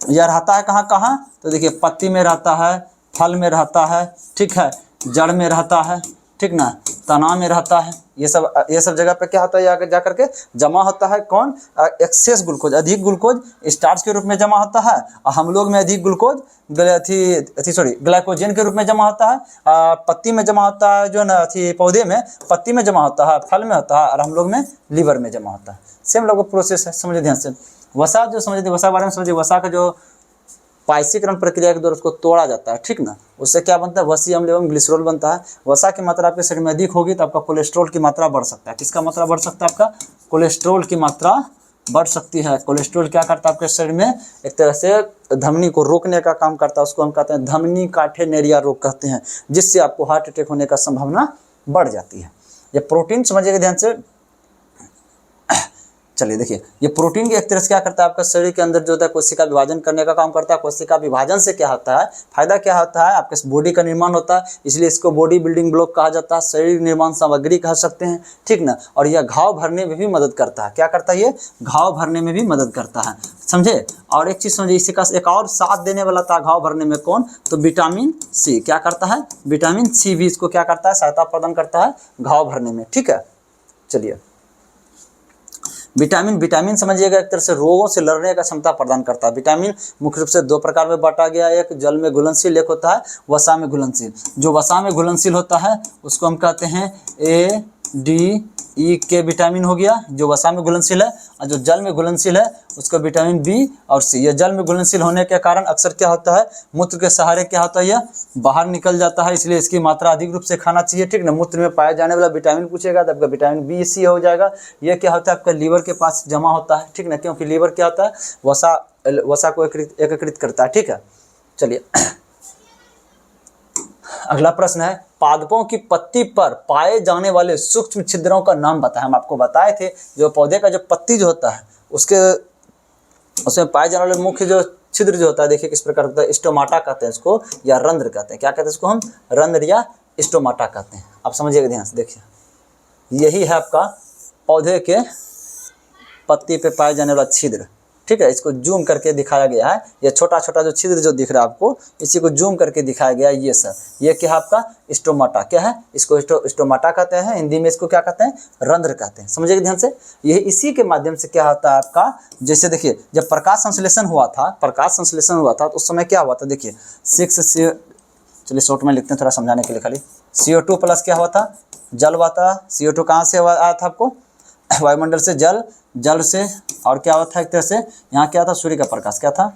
यह रहता है कहाँ कहाँ? तो देखिए पत्ती में रहता है, फल में रहता है, ठीक है, जड़ में रहता है, ठीक ना, तना में रहता है। ये सब जगह पे क्या होता है? जा करके जमा होता है। कौन? एक्सेस ग्लूकोज, अधिक ग्लूकोज स्टार्च के रूप में जमा होता है। और हम लोग में अधिक ग्लूकोज ग्लाइकोजन के रूप में जमा होता है। पत्ती में जमा होता है, जो ना पौधे में पत्ती में जमा होता है, फल में होता है, और हम लोग में लीवर में जमा होता है। सेम लोगों का प्रोसेस है, समझिए ध्यान से। वसा जो समझिए, वसा बारे में समझिए। वसा का जो पाइसीकरण प्रक्रिया के द्वारा उसको तोड़ा जाता है, ठीक ना। उससे क्या बनता है, वसी अम्ल एवं ग्लिसरॉल बनता है। वसा की मात्रा आपके शरीर में अधिक होगी तो आपका कोलेस्ट्रॉल की मात्रा बढ़ सकता है। किसका मात्रा बढ़ सकता है, आपका कोलेस्ट्रॉल की मात्रा बढ़ सकती है। कोलेस्ट्रॉल क्या करता है आपके शरीर में, एक तरह से धमनी को रोकने का काम करता है। उसको हम कहते हैं धमनी काठेनेरिया रोग कहते हैं, जिससे आपको हार्ट अटैक होने का संभावना बढ़ जाती है। ये प्रोटीन समझिएगा ध्यान से। चलिए देखिए, ये प्रोटीन एक तरह से क्या करता है, आपका शरीर के अंदर जो होता है कोशिका विभाजन करने का काम करता है। कोशिका विभाजन से क्या होता है, फायदा क्या होता है, आपके बॉडी का निर्माण होता है, इसलिए इसको बॉडी बिल्डिंग ब्लॉक कहा जाता है, शरीर निर्माण सामग्री कह सकते हैं, ठीक ना। और यह घाव भरने में भी मदद करता है। क्या करता है, ये घाव भरने में भी मदद करता है, समझे। और एक चीज़ समझिए, इसी का एक और साथ देने वाला था घाव भरने में, कौन, तो विटामिन सी। क्या करता है, विटामिन सी भी इसको क्या करता है, सहायता प्रदान करता है घाव भरने में, ठीक है। चलिए, विटामिन समझिएगा एक तरह से रोगों से लड़ने का क्षमता प्रदान करता है। विटामिन मुख्य रूप से दो प्रकार में बांटा गया है, एक जल में घुलनशील, एक होता है वसा में घुलनशील। जो वसा में घुलनशील होता है उसको हम कहते हैं ए डी ई के विटामिन हो गया, जो वसा में घुलनशील है। और जो जल में घुलनशील है उसको विटामिन बी और सी। ये जल में घुलनशील होने के कारण अक्सर क्या होता है, मूत्र के सहारे क्या होता है, यह बाहर निकल जाता है, इसलिए इसकी मात्रा अधिक रूप से खाना चाहिए, ठीक ना। मूत्र में पाया जाने वाला विटामिन पूछेगा तो आपका विटामिन बी सी हो जाएगा। यह क्या होता है, आपका लीवर के पास जमा होता है, ठीक ना, क्योंकि लीवर क्या होता है, वसा को एकीकृत करता है, ठीक है। चलिए, अगला प्रश्न है, पादपों की पत्ती पर पाए जाने वाले सूक्ष्म छिद्रों का नाम बताएं। हम आपको बताए थे जो पौधे का जो पत्ती जो होता है उसमें पाए जाने वाले मुख्य जो छिद्र जो होता है, देखिए किस प्रकार होता है, स्टोमाटा कहते हैं इसको, या रंध्र कहते हैं। क्या कहते हैं इसको, हम रंध्र या स्टोमाटा कहते हैं। आप समझिएगा ध्यान से, देखिए यही है आपका पौधे के पत्ती पे पाए जाने वाला छिद्र, ठीक है। इसको जूम करके दिखाया गया है, ये छोटा छोटा जो छिद्र जो दिख रहा है आपको, इसी को जूम करके दिखाया गया है। ये सर, ये क्या है आपका स्टोमाटा, क्या है, इसको स्टोमाटा कहते हैं, हिंदी में इसको क्या कहते हैं, रंध्र कहते हैं। समझिएगा ध्यान से, ये इसी के माध्यम से क्या होता है आपका, जैसे देखिए जब प्रकाश संश्लेषण हुआ था तो उस समय क्या हुआ था, देखिए चलिए शॉर्ट में लिखते हैं थोड़ा समझाने के लिए, खाली CO2 प्लस क्या हुआ था, जल हुआ था। CO2 कहाँ से आया था आपको, वायुमंडल से, जल से, और क्या होता है एक तरह से यहाँ क्या था, सूर्य का प्रकाश, क्या था,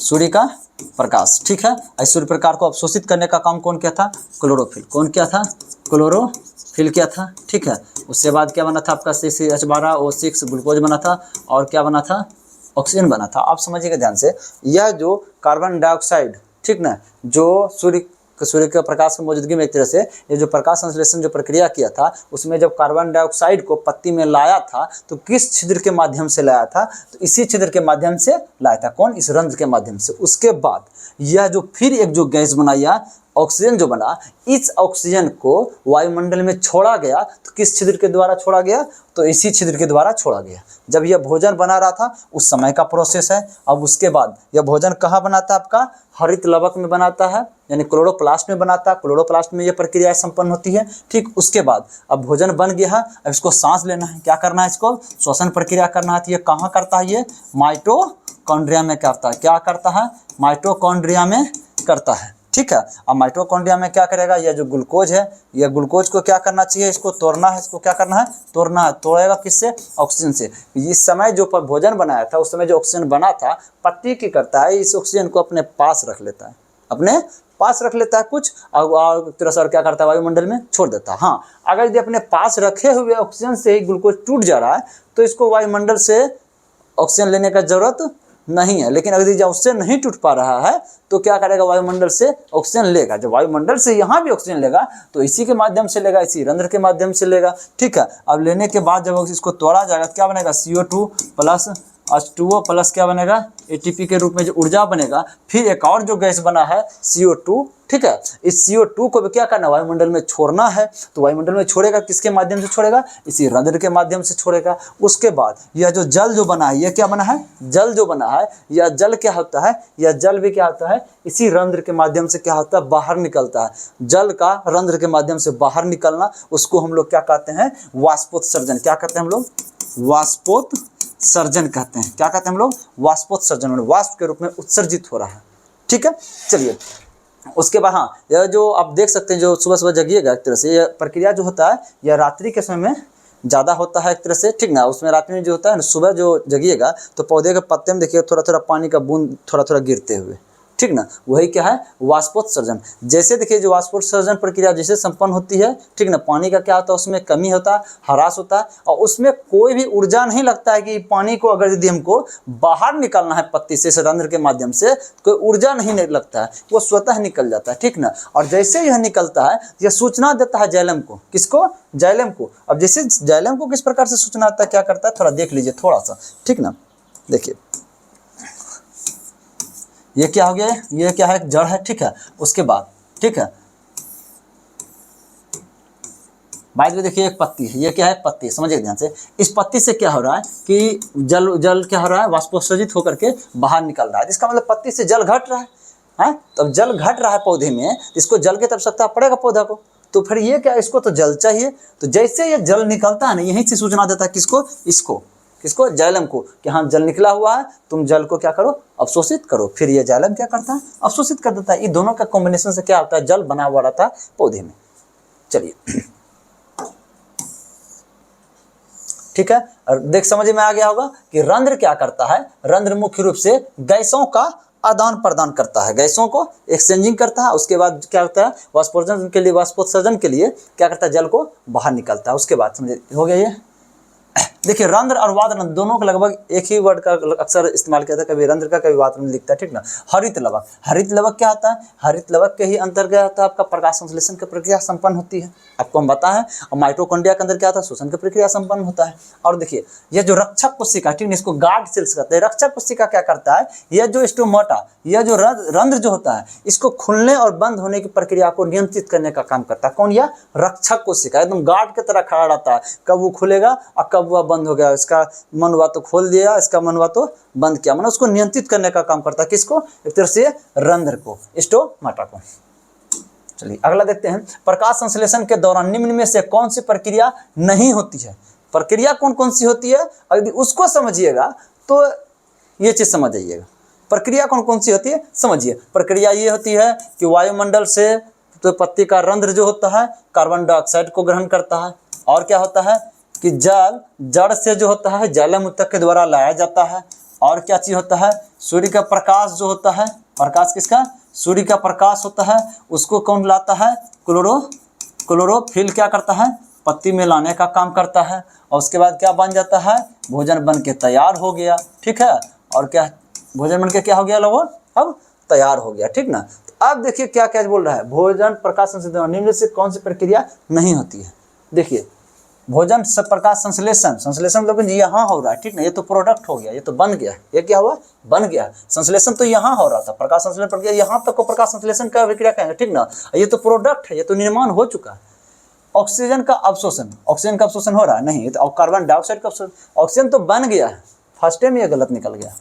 सूर्य का प्रकाश, ठीक है। इस सूर्य प्रकाश को अवशोषित करने का काम कौन किया था, क्लोरोफिल। कौन क्या था, क्लोरोफिल क्या था, ठीक है। उससे बाद क्या बना था आपका CH12O6 ग्लूकोज बना था, और क्या बना था, ऑक्सीजन बना था। आप समझिएगा ध्यान से, यह जो कार्बन डाइऑक्साइड, ठीक ना, जो सूर्य के प्रकाश की मौजूदगी में एक तरह से ये जो प्रकाश संश्लेषण जो प्रक्रिया किया था, उसमें जब कार्बन डाइऑक्साइड को पत्ती में लाया था तो किस छिद्र के माध्यम से लाया था, तो इसी छिद्र के माध्यम से लाया था, कौन, इस रंध्र के माध्यम से। उसके बाद यह जो फिर एक जो गैस बना, या ऑक्सीजन जो बना, इस ऑक्सीजन को वायुमंडल में छोड़ा गया, तो किस छिद्र के द्वारा छोड़ा गया, तो इसी छिद्र के द्वारा छोड़ा गया। जब यह भोजन बना रहा था उस समय का प्रोसेस है। अब उसके बाद यह भोजन कहाँ बनाता है, आपका हरित लवक में बनाता है, यानी क्लोरोप्लास्ट में बनाता है। क्लोरोप्लास्ट में यह प्रक्रिया संपन्न होती है, ठीक। उसके बाद अब भोजन बन गया है, अब इसको सांस लेना है, क्या करना है, इसको श्वसन प्रक्रिया करना है। तो ये कहाँ करता है, ये माइटोकॉन्ड्रिया में करता है। क्या करता है, माइटोकॉन्ड्रिया में करता है, ठीक है। अब माइटोकॉन्ड्रिया में क्या करेगा, यह जो ग्लूकोज है, यह ग्लूकोज को क्या करना चाहिए, इसको तोड़ना है। इसको क्या करना है, तोड़ना है। तोड़ेगा किससे, ऑक्सीजन से। इस समय जो भोजन बनाया था उस समय जो ऑक्सीजन बना था, पत्ती की करता है, इस ऑक्सीजन को अपने पास रख लेता है, अपने पास रख लेता है कुछ, और तरह से क्या करता है, वायुमंडल में छोड़ देता है। हाँ, अगर यदि अपने पास रखे हुए ऑक्सीजन से ही ग्लूकोज टूट जा रहा है तो इसको वायुमंडल से ऑक्सीजन लेने का जरूरत नहीं है। लेकिन अगर जब ऑक्सीजन नहीं टूट पा रहा है तो क्या करेगा, वायुमंडल से ऑक्सीजन लेगा। जब वायुमंडल से यहाँ भी ऑक्सीजन लेगा तो इसी के माध्यम से लेगा, इसी रंध्र के माध्यम से लेगा, ठीक है। अब लेने के बाद जब इसको तोड़ा जाएगा तो क्या बनेगा, CO2 प्लस H2O प्लस क्या बनेगा, ATP के रूप में जो ऊर्जा बनेगा। फिर एक और जो गैस बना है CO2, ठीक है। इस CO2 को भी क्या करना, वायुमंडल में छोड़ना है। तो वायुमंडल में छोड़ेगा, किसके माध्यम से छोड़ेगा, इसी रंध्र के माध्यम से छोड़ेगा। उसके बाद यह जो जल जो बना है, यह क्या बना है, जल जो बना है, यह जल क्या होता है, यह जल भी क्या होता है, इसी रंध्र के माध्यम से क्या होता है, बाहर निकलता है। जल का रंध्र के माध्यम से बाहर निकलना, उसको हम लोग क्या कहते हैं, वाष्पोत्सर्जन। क्या कहते हैं हम लोग, वाष्पोत्सर्जन कहते हैं। क्या कहते हैं हम लोग, वाष्पोत्सर्जन, वाष्प के रूप में उत्सर्जित हो रहा है, ठीक है। चलिए, उसके बाद हाँ, यह जो आप देख सकते हैं, जो सुबह सुबह जगिएगा एक तरह से, यह प्रक्रिया जो होता है यह रात्रि के समय में ज़्यादा होता है एक तरह से, ठीक ना। उसमें रात में जो होता है ना, सुबह जो जगिएगा तो पौधे के पत्ते में देखिए थोड़ा थोड़ा पानी का बूंद थोड़ा थोड़ा गिरते हुए, ठीक ना। वही क्या है, वाष्पोत्सर्जन। जैसे देखिए जो वाष्पोत्सर्जन प्रक्रिया जैसे संपन्न होती है, ठीक ना, पानी का क्या होता है, उसमें कमी होता है, ह्रास होता है, और उसमें कोई भी ऊर्जा नहीं लगता है कि पानी को अगर यदि हमको बाहर निकालना है पत्ती से रंध्र के माध्यम से, कोई ऊर्जा नहीं लगता है, वो स्वतः निकल जाता है, ठीक ना। और जैसे यह निकलता है, यह सूचना देता है जाइलम को। किसको? जाइलम को। अब जैसे जाइलम को किस प्रकार से सूचना आता है, क्या करता है, थोड़ा देख लीजिए थोड़ा सा, ठीक ना। देखिए ये क्या हो गया, ये क्या है, जड़ है, ठीक है। उसके बाद, ठीक है, बाद में देखिए एक पत्ती है, ये क्या है, पत्ती, समझिए ध्यान से। इस पत्ती से क्या हो रहा है कि जल क्या हो रहा है, वाष्पोत्सर्जित होकर के बाहर निकल रहा है। इसका मतलब पत्ती से जल घट रहा है, हैं? तब जल घट रहा है पौधे में, इसको जल की आवश्यकता पड़ेगा पौधा को, तो फिर ये क्या, इसको तो जल चाहिए। तो जैसे ये जल निकलता है ना, यहीं से सूचना देता है किसको, इसको, किसको, जाइलम को, कि हाँ जल निकला हुआ है, तुम जल को क्या करो, अवशोषित करो। फिर ये जाइलम क्या करता है, अवशोषित कर देता है। ये दोनों का कॉम्बिनेशन से क्या होता है, जल बना हुआ रहता है पौधे में। चलिए ठीक है, और देख समझ में आ गया होगा कि रंध्र क्या करता है, रंध्र मुख्य रूप से गैसों का आदान प्रदान करता है, गैसों को एक्सचेंजिंग करता है। उसके बाद क्या होता है, वाष्पोत्सर्जन के लिए क्या करता है, जल को बाहर निकलता है। उसके बाद समझे, हो गया ये। देखिए रंध्र और वातरंध्र दोनों को लगभग एक ही वर्ड का अक्सर इस्तेमाल किया था, कभी रंध्र का कभी वातरंध्र लिखता है, ठीक ना। हरित लवक, हरित लवक क्या होता है, हरित लवक के ही अंतर्गत आता है आपका प्रकाश संश्लेषण की प्रक्रिया संपन्न होती है, आपको हम बताएं। और माइटोकॉन्ड्रिया के अंदर क्या होता है, श्वसन की प्रक्रिया संपन्न होता है। और देखिए ये जो रक्षक कोशिका, ठीक है, इसको गार्ड सेल्स कहते हैं। रक्षक कोशिका क्या करता है, यह जो स्टोमाटा, यह जो रंध्र जो होता है, इसको खुलने और बंद होने की प्रक्रिया को नियंत्रित करने का काम करता है। कौन? यह रक्षक कोशिका, एकदम गार्ड की तरह खड़ा रहता है, कब वो खुलेगा और कब वह बंद हो गया, इसका मन हुआ तो खोल दिया, इसका मन हुआ तो बंद किया, मतलब उसको नियंत्रित करने का काम करता है। किसको? एक तरह से रंध्र को, स्टोमाटा को। चलिए अगला देखते हैं, प्रकाश संश्लेषण के दौरान निम्न में से कौन सी प्रक्रिया नहीं होती है। प्रक्रिया कौन कौन सी होती है, यदि उसको समझिएगा तो ये चीज समझ जाइएगा। प्रक्रिया कौन कौन सी होती है समझिए। प्रक्रिया ये होती है कि वायुमंडल से तो पत्ती का रंध्र जो होता है कार्बन डाइऑक्साइड को ग्रहण करता है, और क्या होता है कि जल जड़ से जो होता है जाइलम ऊतक के द्वारा लाया जाता है। और क्या चीज होता है, सूर्य का प्रकाश जो होता है, प्रकाश किसका, सूर्य का प्रकाश होता है, उसको कौन लाता है, क्लोरोफिल क्या करता है, पत्ती में लाने का काम करता है। और उसके बाद क्या बन जाता है, भोजन बन के तैयार हो गया, ठीक है। और क्या भोजन बन के क्या हो गया लोगों, अब तैयार हो गया, ठीक ना। तो अब देखिए क्या क्या बोल रहा है, भोजन प्रकाश संश्लेषण निम्न से कौन सी प्रक्रिया नहीं होती है। देखिए भोजन से प्रकाश संश्लेषण, संश्लेषण मतलब यहाँ हो रहा है, ठीक ना, ये तो प्रोडक्ट हो गया, ये तो बन गया, ये क्या हुआ, बन गया। संश्लेषण तो यहाँ हो रहा था, प्रकाश संश्लेषण प्रक्रिया यहाँ तक को प्रकाश संश्लेषण का प्रक्रिया कहेंगे, ठीक ना। ये तो प्रोडक्ट है, ये तो निर्माण हो चुका है। ऑक्सीजन का अवशोषण, ऑक्सीजन का अवशोषण हो रहा है नहीं, तो कार्बन डाइऑक्साइड का अवशोषण, ऑक्सीजन तो बन गया है, फर्स्ट टाइम ये गलत निकल गया,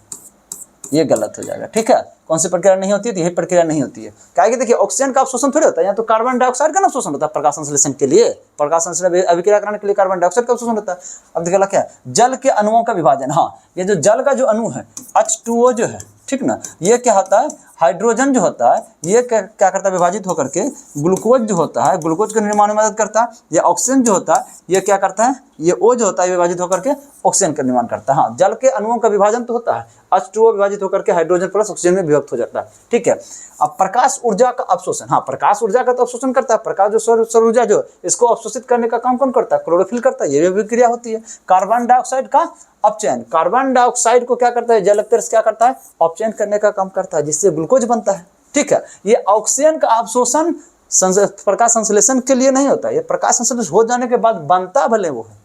ये गलत हो जाएगा, ठीक है। कौन सी प्रक्रिया नहीं होती है, तो यही प्रक्रिया नहीं होती है। क्या कि देखिए ऑक्सीजन का अवशोषण थोड़ी होता है, यहाँ तो कार्बन डाइऑक्साइड का अवशोषण होता है प्रकाश संश्लेषण के लिए, प्रकाश संश्लेषण अभिक्रिया कराने के लिए कार्बन डाइऑक्साइड का अवशोषण होता है। अब देखिए क्या है, जल के अणुओं का विभाजन, हाँ ये जो जल का जो अणु है H2O जो है, ठीक ना, ये क्या होता है, हाइड्रोजन जो होता है ये क्या करता है, विभाजित होकर के ग्लूकोज जो होता है, ग्लूकोज के निर्माण में मदद करता है। ये ऑक्सीजन जो होता है ये क्या करता है, ये O जो होता है विभाजित होकर के ऑक्सीजन का निर्माण करता है। हाँ जल के अणुओं का विभाजन तो होता है, H2O विभाजित होकर के हाइड्रोजन प्लस ऑक्सीजन में विभक्त हो जाता है, ठीक है। अब प्रकाश ऊर्जा का अवशोषण, हाँ प्रकाश ऊर्जा का तो अवशोषण करता है, प्रकाश जो सौर ऊर्जा जो इसको अवशोषित करने का काम कौन करता है, क्लोरोफिल करता है, ये भी अभिक्रिया होती है। कार्बन डाइऑक्साइड का अपचयन, कार्बन डाइऑक्साइड को क्या करता है, जल क्या करता है, अपचयन करने का काम करता है, जिससे ग्लूकोज बनता है, ठीक है। ये ऑक्सीजन का अवशोषण प्रकाश संश्लेषण के लिए नहीं होता, ये प्रकाश संश्लेषण हो जाने के बाद बनता भले वो है।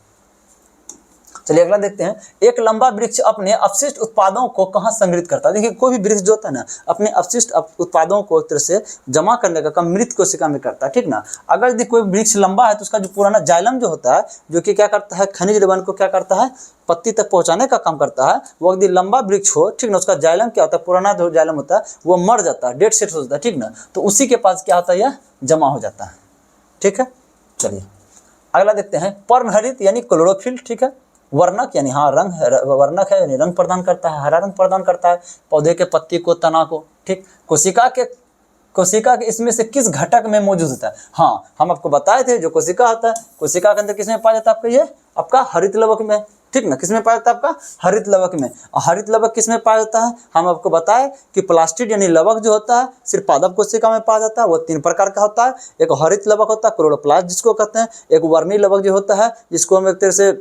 चलिए अगला देखते हैं, एक लंबा वृक्ष अपने अपशिष्ट उत्पादों को कहाँ संग्रहित करता है। देखिए कोई भी वृक्ष जो होता है ना अपने अपशिष्ट उत्पादों को एक तरह से जमा करने का काम मृत कोशिका में करता है, ठीक ना। अगर यदि कोई वृक्ष लंबा है तो उसका जो पुराना जाइलम जो होता है, जो कि क्या करता है, खनिज लवण को क्या करता है, पत्ती तक पहुंचाने का काम करता है। वो यदि लंबा वृक्ष हो, ठीक ना, उसका जाइलम क्या होता है, पुराना जो जाइलम होता है वो मर जाता है, डेड सेट हो जाता है, ठीक ना। तो उसी के पास क्या होता है, यह जमा हो जाता है, ठीक है। चलिए अगला देखते हैं, पर्णहरित यानी क्लोरोफिल, ठीक है। वर्णक यानी हाँ रंग, वर्णक है यानी रंग प्रदान करता है, हरा रंग प्रदान करता है पौधे के पत्ती को, तना को, ठीक। कोशिका के कोशिका के इसमें से किस घटक में मौजूद होता है? हाँ, हम आपको बताए थे जो कोशिका होता है, कोशिका के अंदर किसमें पाया जाता है आपका, ये आपका हरित लवक में, ठीक ना, किसमें पाया जाता है आपका, हरित लवक में। और हरित लवक किसमें पाया जाता है? हम आपको बताए कि प्लास्टिड यानी लवक जो होता है सिर्फ पादप कोशिका में पाया जाता है। वो 3 प्रकार का होता है, एक हरित लवक होता है क्लोरोप्लास्ट जिसको कहते हैं, एक वर्णी लवक जो होता है जिसको हम एक तरह से,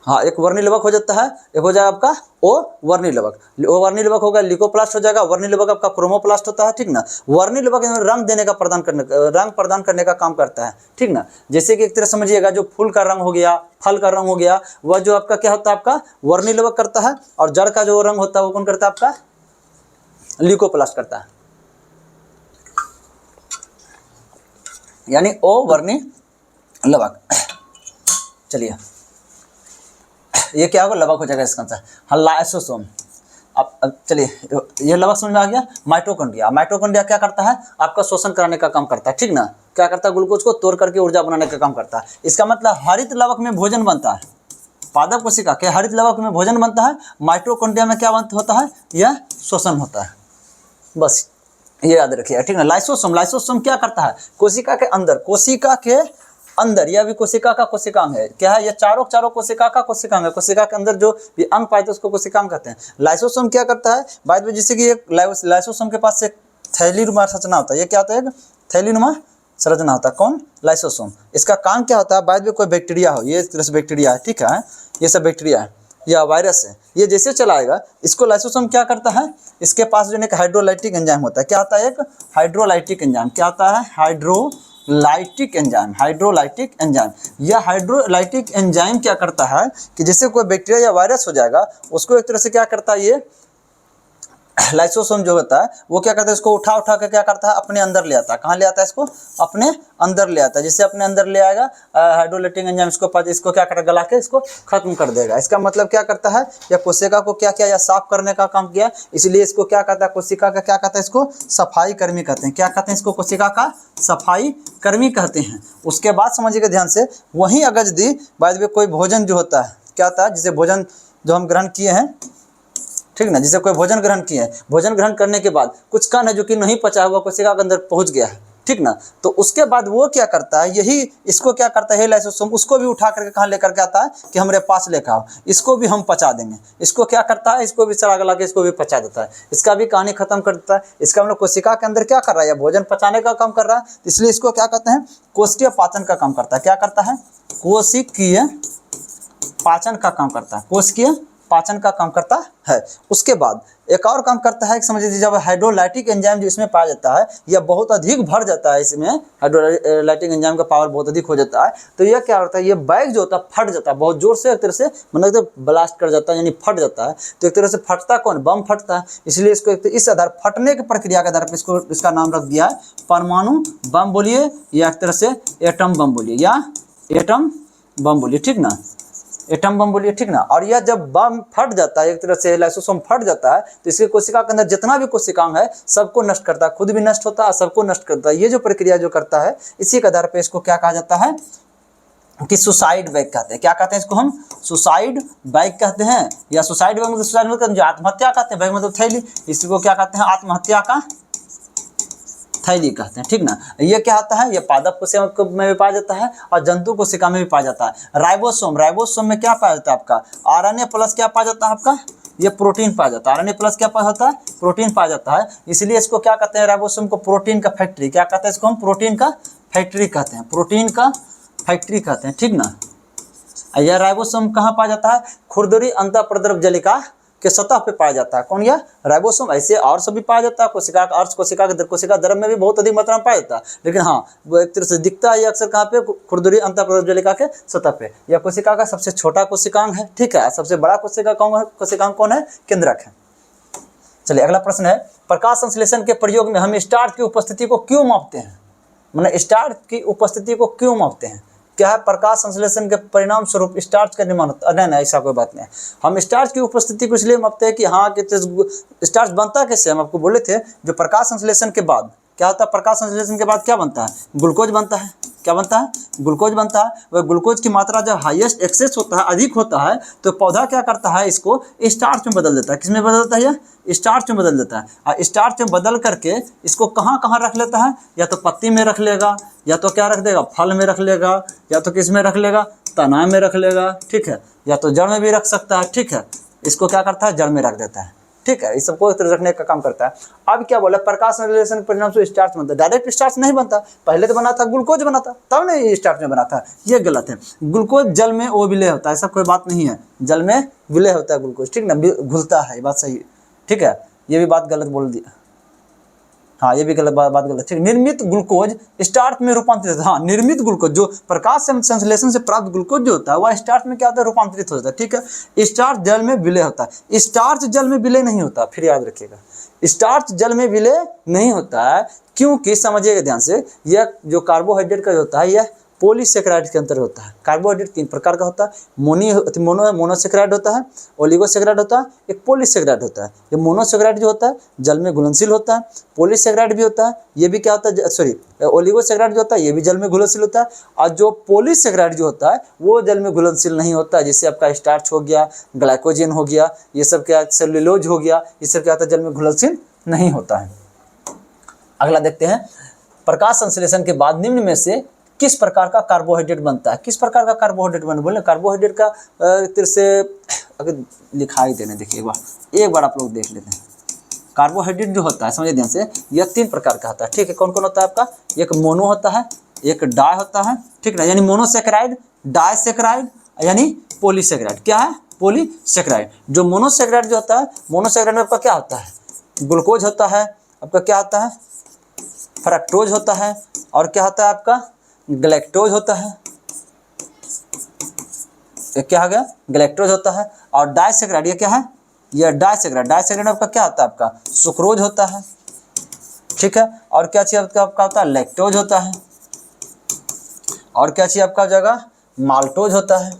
हाँ, एक वर्णी लवक हो जाता है, एक हो जाएगा आपका ओ वर्णी लवक, ओ वर्णी लवक होगा लिकोप्लास्ट हो जाएगा, वर्णी लवक आपका क्रोमोप्लास्ट होता है, ठीक ना। वर्णी लवक रंग देने का रंग प्रदान करने का काम करता है, ठीक ना। जैसे कि एक तरह समझिएगा जो फूल का रंग हो गया, फल का रंग हो गया, वह जो आपका क्या होता है आपका वर्णी लवक करता है, और जड़ का जो रंग होता है वो कौन करता है आपका, लिकोप्लास्ट करता है, यानी ओ वर्णी लवक। चलिए ये क्या होगा, लवक हो जाएगा इसका आंसर, हाँ, लाइसोसोम। अब चलिए ये लवक समझ में आ गया। माइटोकॉन्ड्रिया, माइटोकॉन्ड्रिया क्या करता है आपका, शोषण कराने का काम करता है, ठीक ना। क्या करता है, ग्लूकोज को तोड़ करके ऊर्जा बनाने का काम करता है। इसका मतलब हरित लवक में भोजन बनता है, पादप कोशिका के हरित लवक में भोजन बनता है, माइटोकॉन्ड्रिया में क्या होता है, यह शोषण होता है। बस ये याद रखिए, ठीक ना। लाइसोसोम, लाइसोसोम क्या करता है, कोशिका के अंदर, यह भी कोशिका का कोशिकांग है, क्या है, ये चारों कोशिका का कोशिकांग है। कोशिका के अंदर जो भी अंग पाए थे उसको कोशिकांग कहते हैं। लाइसोसोम क्या करता है, बाद में जैसे कि एक लाइसोसोम के पास एक थैलीनुमा संरचना होता है, ये क्या होता है, एक थैलीनुमा संरचना होता है, कौन, लाइसोसोम। इसका काम क्या होता है, बाद में कोई बैक्टीरिया हो, ये इस तरह से बैक्टीरिया है, ठीक है, ये सब बैक्टीरिया है या वायरस है, ये जैसे चलाएगा इसको लाइसोसोम क्या करता है, इसके पास जो एक हाइड्रोलाइटिक एंजाइम होता है, क्या आता है, एक हाइड्रोलाइटिक एंजाइम, क्या आता है, हाइड्रोलाइटिक एंजाइम, हाइड्रोलाइटिक एंजाइम। यह हाइड्रोलाइटिक एंजाइम क्या करता है कि जैसे कोई बैक्टीरिया या वायरस हो जाएगा उसको एक तरह से क्या करता है, ये लाइसोसोम जो होता है वो क्या करता है, इसको उठा के क्या करता है, अपने अंदर ले आता है। कहाँ ले आता है, इसको अपने अंदर ले आता है। जैसे अपने अंदर ले आएगा हाइड्रोलाइटिक एंजाइम, इसको क्या करेगा, गला के इसको खत्म कर देगा। इसका मतलब क्या करता है, या कोशिका को क्या किया, या साफ करने का काम किया, इसलिए इसको क्या कहता है, कोशिका का क्या कहता है, इसको सफाई कर्मी कहते हैं। क्या कहते हैं इसको, कोशिका का सफाई कर्मी कहते हैं। उसके बाद समझिएगा ध्यान से, वहीं अगर यदि बाद में कोई भोजन जो होता है, क्या होता है, जिसे भोजन जो हम ग्रहण किए हैं, ठीक ना, जिसे कोई भोजन ग्रहण किए हैं, भोजन ग्रहण करने के बाद कुछ कण है जो कि नहीं पचा हुआ कोशिका के अंदर पहुंच गया है, ठीक ना, तो उसके बाद वो क्या करता है, यही इसको क्या करता है, लाइसोसोम उसको भी उठा करके कहाँ लेकर के आता है कि हमारे पास लेकर आओ, इसको भी हम पचा देंगे। इसको क्या करता है, इसको भी चढ़ा गला के इसको भी पचा देता है, इसका भी कहानी खत्म कर देता है। इसका मतलब कोशिका के अंदर क्या कर रहा है, या भोजन पचाने का काम कर रहा है, इसलिए इसको क्या कहते हैं, कोशिकीय पाचन का काम करता है। क्या करता है, कोशिकीय पाचन का काम करता है, कोशिकीय पाचन का काम करता है। उसके बाद एक और काम करता है, समझ लीजिए, जब हाइड्रोलाइटिक एंजाइम जो इसमें पाया जाता है यह बहुत अधिक भर जाता है, इसमें हाइड्रोलाइटिक एंजाइम का पावर बहुत अधिक हो जाता है, तो यह क्या होता है, ये बैग जो होता है फट जाता है बहुत जोर से, एक तरह से मतलब ब्लास्ट कर जाता है, यानी फट जाता है। तो एक तरह से फटता कौन, बम फटता है, इसलिए इसको इस आधार फटने की प्रक्रिया के आधार पर इसको इसका नाम रख दिया है परमाणु बम बोलिए, या एक तरह से एटम बम बोलिए, या एटम बम बोलिए, ठीक ना, एटम बम बोलिए, ठीक ना। और यह जब बम फट जाता है, एक तरह से लाइसोसोम फट जाता है, तो इसके कोशिका के अंदर जितना भी कोशिकांग है सबको नष्ट करता है, खुद भी नष्ट होता है, सबको नष्ट करता है। ये जो प्रक्रिया जो करता है, इसी के आधार पे इसको क्या कहा जाता है कि सुसाइड बैग कहते हैं। क्या कहते हैं इसको, हम सुसाइड बैग कहते हैं, या सुसाइड बैग मतलब सुसाइड मतलब जो आत्महत्या कहते हैं, बैग मतलब थैली, इसको क्या कहते हैं, आत्महत्या का थैली कहते हैं, ठीक ना। ये क्या होता है, ये पादप कोशिका में भी पाया जाता है और जंतु कोशिका में भी पाया जाता है। राइबोसोम, राइबोसोम में क्या पाया जाता है आपका, आरएनए प्लस क्या पाया जाता है आपका, ये प्रोटीन पाया जाता है। आरएनए प्लस क्या पाया जाता है, प्रोटीन पाया जाता है, इसलिए इसको क्या कहते हैं, राइबोसोम को प्रोटीन का फैक्ट्री, क्या कहते हैं इसको हम, प्रोटीन का फैक्ट्री कहते हैं, प्रोटीन का फैक्ट्री कहते हैं, ठीक ना। यह राइबोसोम कहाँ पाया जाता है, खुरदरी अंतःप्रद्रव जलिका के सतह पे पाया जाता है। कौन, यह राइबोसोम। ऐसे और सभी पाया जाता है, कोशिका का अर्ध कोशिका द्रव में भी बहुत अधिक मात्रा में पाया जाता है, लेकिन हाँ वो एक तरह से दिखता है अक्सर कहाँ पे, खुरदरी अंतःप्रद्रव जलिका के सतह पे। यह कोशिका का सबसे छोटा कोशिकांग है, ठीक है। सबसे बड़ा कोशिकांग कौन है, केंद्रक है। चलिए अगला प्रश्न है, प्रकाश संश्लेषण के प्रयोग में हम स्टार्च की उपस्थिति को क्यों मापते हैं, मतलब स्टार्च की उपस्थिति को क्यों मापते हैं। क्या है, प्रकाश संश्लेषण के परिणाम स्वरूप स्टार्च का निर्माण होता है। नहीं, ऐसा कोई बात नहीं है। हम स्टार्च की उपस्थिति को इसलिए मापते हैं कि हाँ कि स्टार्च बनता कैसे, हम आपको बोले थे, जो प्रकाश संश्लेषण के बाद क्या होता है, प्रकाश संश्लेषण के बाद क्या बनता है, ग्लूकोज बनता है। क्या बनता है, ग्लूकोज बनता है। वह ग्लूकोज की मात्रा जब हाईएस्ट एक्सेस होता है, अधिक होता है, तो पौधा क्या करता है, इसको स्टार्च में बदल देता है। किसमें बदल देता है, यह स्टार्च में बदल देता है। और स्टार्च में बदल करके इसको कहाँ कहाँ रख लेता है, या तो पत्ती में रख लेगा, या तो क्या रख देगा, फल में रख लेगा, या तो किस में रख लेगा, तना में रख लेगा, ठीक है, या तो जड़ में भी रख सकता है, ठीक है। इसको क्या करता है, जड़ में रख देता है, ठीक है। इस सबको रखने का काम करता है। अब क्या बोला, प्रकाश संश्लेषण के परिणाम से स्टार्च बनता है। डायरेक्ट स्टार्च नहीं बनता, पहले तो बना था ग्लूकोज बना था, तब नहीं स्टार्च में बना था, ये गलत है। ग्लूकोज जल में वो विलय होता है, ऐसा कोई बात नहीं है, जल में विलय होता है ग्लूकोज, ठीक ना, घुलता है, ये बात सही है, ठीक है। ये भी बात गलत बोल दिया, हाँ ये भी गलत बात गलत, ठीक। निर्मित ग्लूकोज स्टार्च में रूपांतरित, हाँ निर्मित ग्लूकोज जो प्रकाश संश्लेषण से प्राप्त ग्लूकोज जो होता है वह स्टार्च में क्या होता है, रूपांतरित हो जाता है, ठीक है। स्टार्च जल में विलय होता है, स्टार्च जल में विलय नहीं होता, फिर याद रखिएगा, स्टार्च जल में विलय नहीं होता है, क्योंकि समझिएगा ध्यान से, यह जो कार्बोहाइड्रेट का जो होता है यह पॉलीसेकेराइड के अंतर्गत होता है। कार्बोहाइड्रेट 3 प्रकार का होता है, मोनोसेकेराइड होता है, ओलिगोसेकेराइड होता है, एक पॉलीसेकेराइड होता है। ये मोनोसेकेराइड जो होता है जल में घुलनशील होता है, पॉलीसेकेराइड भी होता है, ये भी क्या होता है, सॉरी ओलिगोसेकेराइड जो होता है ये भी जल में घुलनशील होता है, और जो पॉलीसेकेराइड जो होता है वो जल में घुलनशील नहीं होता है। जैसे आपका स्टार्च हो गया, ग्लाइकोजन हो गया, ये सब क्या, सेल्यूलोज हो गया, ये सब क्या होता है, जल में घुलनशील नहीं होता है। अगला देखते हैं, प्रकाश संश्लेषण के बाद निम्न में से किस प्रकार का कार्बोहाइड्रेट बनता है। किस प्रकार का कार्बोहाइड्रेट बनता है, बोले कार्बोहाइड्रेट का तरह से अगर लिखाई देने, देखिए एक बार आप लोग देख लेते हैं। कार्बोहाइड्रेट जो होता है, समझिए ध्यान से, यह 3 प्रकार का होता है, ठीक है। कौन कौन होता है आपका, एक मोनो होता है, एक डाई होता है, ठीक ना, यानी मोनोसेकेराइड, डाईसेकेराइड, यानी पॉलीसेकेराइड। क्या है, पॉलीसेकेराइड। जो मोनोसेकेराइड जो होता है, मोनोसेकेराइड में आपका क्या होता है, ग्लूकोज होता है, आपका क्या होता है, फ्रक्टोज होता है, और क्या होता है आपका, ग्लैक्टोज होता है। ये क्या हो गया, ग्लैक्टोज होता है। और डाईसेकेराइड ये क्या है, ये डाईसेकेराइड, डाईसेकेराइड आपका क्या होता है, आपका सुक्रोज होता है, ठीक है। और क्या चीज आपका होता है, लैक्टोज होता है, और क्या चीज आपका हो जाएगा, माल्टोज होता है,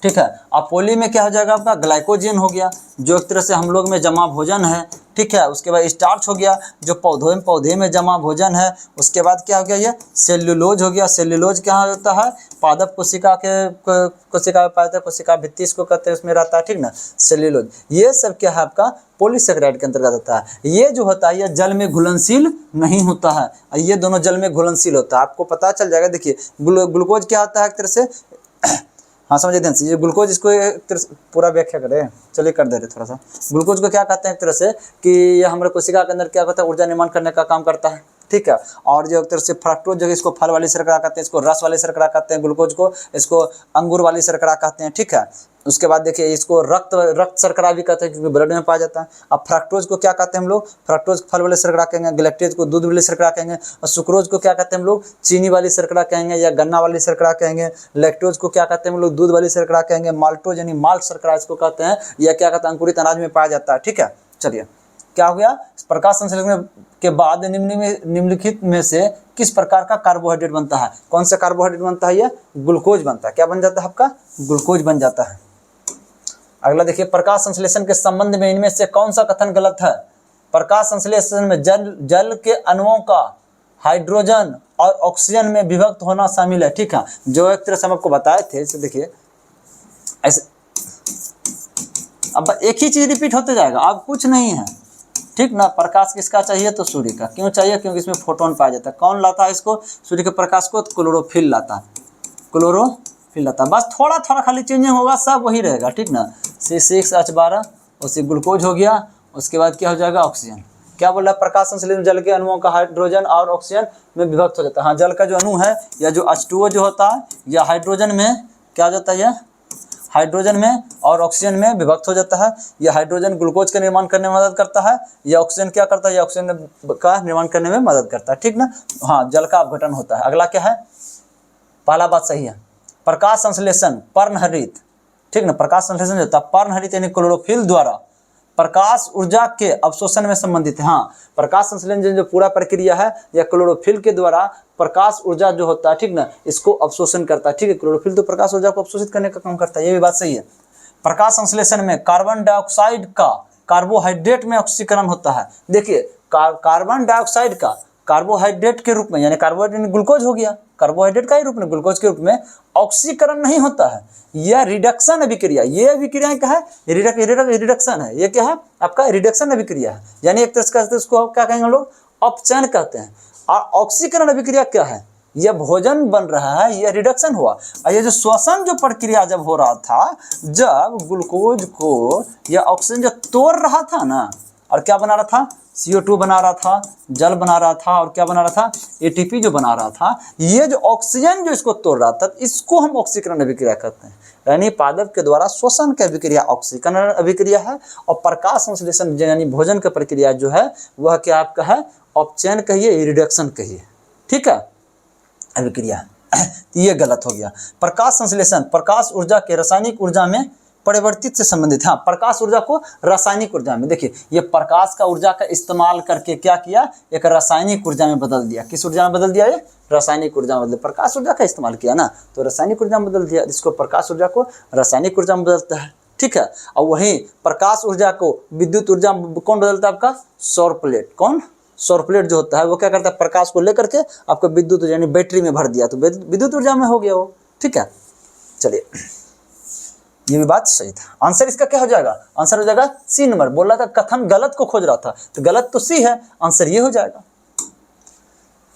ठीक है। अब पोली में क्या हो जाएगा आपका, ग्लाइकोजन हो गया, जो एक तरह से हम लोग में जमा भोजन है, ठीक है। उसके बाद स्टार्च हो गया, जो पौधे में जमा भोजन है। उसके बाद क्या हो गया, ये सेल्यूलोज हो गया। सेल्यूलोज क्या होता है, पादप कोशिका में पाया जाता है, कोशिका भित्ति इसको कहते हैं, उसमें रहता है, ठीक ना, सेल्यूलोज। ये सब क्या है आपका पॉलीसेकेराइड के अंतर्गत होता है। ये जो होता है ये जल में घुलनशील नहीं होता है, ये दोनों जल में घुलनशील होता है, आपको पता चल जाएगा। देखिए ग्लूकोज क्या होता है एक तरह से हाँ समझिए ध्यान से, ये ग्लूकोज, इसको पूरा व्याख्या करें, चलिए कर दे रहे थोड़ा सा। ग्लूकोज को क्या कहते हैं एक तरह से कि ये हमारे कोशिका के अंदर क्या होता है, ऊर्जा निर्माण करने का काम करता है, ठीक है। और जो एक तरह से फ्रक्टोज जो इसको फल वाली शर्करा कहते हैं, इसको रस वाली शर्करा कहते हैं, ग्लूकोज को इसको अंगूर वाली शर्करा कहते हैं, ठीक है। उसके बाद देखिए इसको रक्त शर्करा भी कहते हैं, क्योंकि ब्लड में पाया जाता है। अब फ्रक्टोज को क्या कहते हैं हम लोग, फ्रक्टोज फल वाले शर्करा कहेंगे, ग्लैक्टोज को दूध वाली शर्करा कहेंगे, और सुक्रोज को क्या कहते हैं हम लोग, चीनी वाली शर्करा कहेंगे या गन्ना वाली शर्करा कहेंगे। लैक्टोज को क्या कहते हैं हम लोग, दूध वाली शर्करा कहेंगे। माल्टोज यानी माल्ट शर्करा इसको कहते हैं, या क्या कहते हैं, अंकुरित अनाज में पाया जाता है, ठीक है। चलिए क्या हो गया, प्रकाश संश्लेषण के बाद निम्नलिखित में से किस प्रकार का कार्बोहाइड्रेट बनता है। कौन सा कार्बोहाइड्रेट बनता है, ये ग्लूकोज बनता है। क्या बन जाता है आपका, ग्लूकोज बन जाता है। अगला देखिए, प्रकाश संश्लेषण के संबंध में इनमें से कौन सा कथन गलत है। प्रकाश संश्लेषण में जल के अणुओं का हाइड्रोजन और ऑक्सीजन में विभक्त होना शामिल है, ठीक है। जो एक तरह से हम आपको बताए थे, इसे देखिए ऐसे, अब एक ही चीज रिपीट होते जाएगा, अब कुछ नहीं है, ठीक ना। प्रकाश किसका चाहिए, तो सूर्य का। क्यों चाहिए, क्योंकि इसमें फोटोन पाया जाता है। कौन लाता है इसको, सूर्य के प्रकाश को, तो क्लोरोफिल लाता है, क्लोरोफिल लाता है। बस थोड़ा थोड़ा खाली चेंजिंग होगा, सब वही रहेगा, ठीक ना। C6H12 उसी ग्लूकोज हो गया। उसके बाद क्या हो जाएगा, ऑक्सीजन। क्या बोल रहा है, प्रकाश संश्लेषण जल के अणुओं का हाइड्रोजन और ऑक्सीजन में विभक्त हो जाता है। हाँ, जल का जो अणु है या जो H2O जो होता है, या हाइड्रोजन में क्या हो जाता है, हाइड्रोजन में और ऑक्सीजन में विभक्त हो जाता है। यह हाइड्रोजन ग्लूकोज का निर्माण करने में मदद करता है, या ऑक्सीजन क्या करता है, या ऑक्सीजन का निर्माण करने में मदद करता है, ठीक ना। हाँ, जल का अपघटन होता है। अगला क्या है, पहला बात सही है, प्रकाश संश्लेषण पर्णहरित, ठीक ना। प्रकाश संश्लेषण होता है पर्णहरित यानी क्लोरोफिल द्वारा प्रकाश ऊर्जा के अवशोषण में संबंधित है। हाँ, प्रकाश संश्लेषण जो पूरा प्रक्रिया है या क्लोरोफिल के द्वारा प्रकाश ऊर्जा जो होता है, ठीक ना, इसको अवशोषण करता है, ठीक है। क्लोरोफिल तो प्रकाश ऊर्जा को अवशोषित करने का काम करता है, ये भी बात सही है। प्रकाश संश्लेषण में कार्बन डाइऑक्साइड का कार्बोहाइड्रेट में ऑक्सीकरण होता है। देखिए कार्बन डाइऑक्साइड का कार्बोहाइड्रेट के रूप में, यानी कार्बोहाइड्रेट ग्लूकोज हो गया, कार्बोहाइड्रेट का ही रूप में ग्लूकोज के रूप में ऑक्सीकरण नहीं होता है, यह रिडक्शन अभिक्रिया, ये अभिक्रिया क्या है, रिडक्शन है, ये क्या है आपका रिडक्शन अभिक्रिया है, यानी एक तरह से इसको क्या कहेंगे हम लोग, अपचयन कहते हैं। और ऑक्सीकरण अभिक्रिया क्या है, यह भोजन बन रहा है, यह रिडक्शन हुआ। और ये जो श्वसन जो प्रक्रिया जब हो रहा था, जब ग्लूकोज को यह ऑक्सीजन जो तोड़ रहा था ना, और क्या बना रहा था, CO2 बना रहा था, जल बना रहा था, और क्या बना रहा था, ATP जो बना रहा था, ये जो ऑक्सीजन जो इसको तोड़ रहा था, इसको हम ऑक्सीकरण अभिक्रिया कहते हैं। यानी पादप के द्वारा श्वसन की अभिक्रिया ऑक्सीकरण अभिक्रिया है, और प्रकाश संश्लेषण यानी भोजन की प्रक्रिया जो है वह क्या आपका है, अपचयन कहिए, रिडक्शन कहिए, ठीक है, अभिक्रिया। ये गलत हो गया। प्रकाश संश्लेषण प्रकाश ऊर्जा के रासायनिक ऊर्जा में परिवर्तित से संबंधित, हाँ, प्रकाश ऊर्जा को रासायनिक ऊर्जा में, देखिए ये प्रकाश का ऊर्जा का इस्तेमाल करके क्या किया, एक रासायनिक ऊर्जा में बदल दिया। किस ऊर्जा में बदल दिया, ये रासायनिक ऊर्जा में बदल, प्रकाश ऊर्जा का इस्तेमाल किया ना, तो रासायनिक ऊर्जा में बदल दिया, इसको प्रकाश ऊर्जा को रासायनिक ऊर्जा में बदलता है, ठीक है। और वहीं प्रकाश ऊर्जा को विद्युत ऊर्जा कौन बदलता है, आपका सौर प्लेट, कौन, सौर प्लेट जो होता है वो क्या करता है, प्रकाश को लेकर के आपको विद्युत यानी बैटरी में भर दिया, तो विद्युत ऊर्जा में हो गया वो, ठीक है। चलिए, ये भी बात सही था। आंसर इसका क्या हो जाएगा, आंसर हो जाएगा C नंबर। बोल रहा था कथन गलत को खोज रहा था, तो गलत तो C है, आंसर ये हो जाएगा।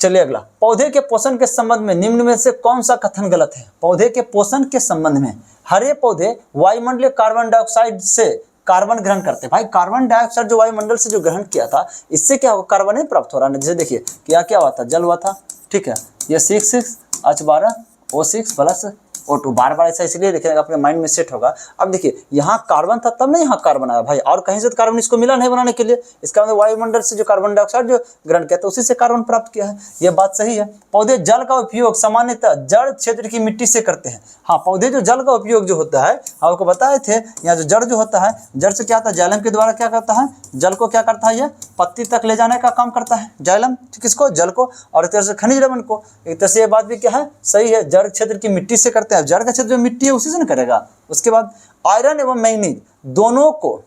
चलिए अगला, पौधे के पोषण के संबंध में निम्न में से कौन सा कथन गलत है। पौधे के पोषण के संबंध में, हरे पौधे वायुमंडलीय कार्बन डाइऑक्साइड से कार्बन ग्रहण करते हैं। भाई कार्बन डाइऑक्साइड जो वायुमंडल से जो ग्रहण किया था, इससे क्या होगा, कार्बन ही प्राप्त हो रहा है। जैसे देखिए क्या क्या हुआ था, जल हुआ था, ठीक है, ये 6H12O6 प्लस O2, बार बार ऐसा इसलिए लिखेगा अपने माइंड में सेट होगा। अब देखिए यहाँ कार्बन था तब नहीं यहाँ कार्बन आया भाई, और कहीं से तो कार्बन इसको मिला नहीं बनाने के लिए, इसका मतलब वायुमंडल से जो कार्बन डाइऑक्साइड जो ग्रहण किया था उसी से कार्बन प्राप्त किया है, ये बात सही है। पौधे जल का उपयोग सामान्यतः जड़ क्षेत्र की मिट्टी से करते हैं। हाँ, पौधे जो जल का उपयोग जो होता है, आपको बताए थे यहाँ जो जड़ जो होता है, जड़ से क्या होता है, जाइलम के द्वारा क्या करता है, जल को क्या करता है, ये पत्ती तक ले जाने का काम करता है जाइलम, किसको, जल को, और एक तरह से खनिज लवण को। एक तरह से ये बात भी क्या है, सही है, जड़ क्षेत्र की मिट्टी से करते हैं, जड़ का क्षेत्र जो मिट्टी है उसी से न करेगा। उसके बाद आयरन एवं मैग्नीज दोनों को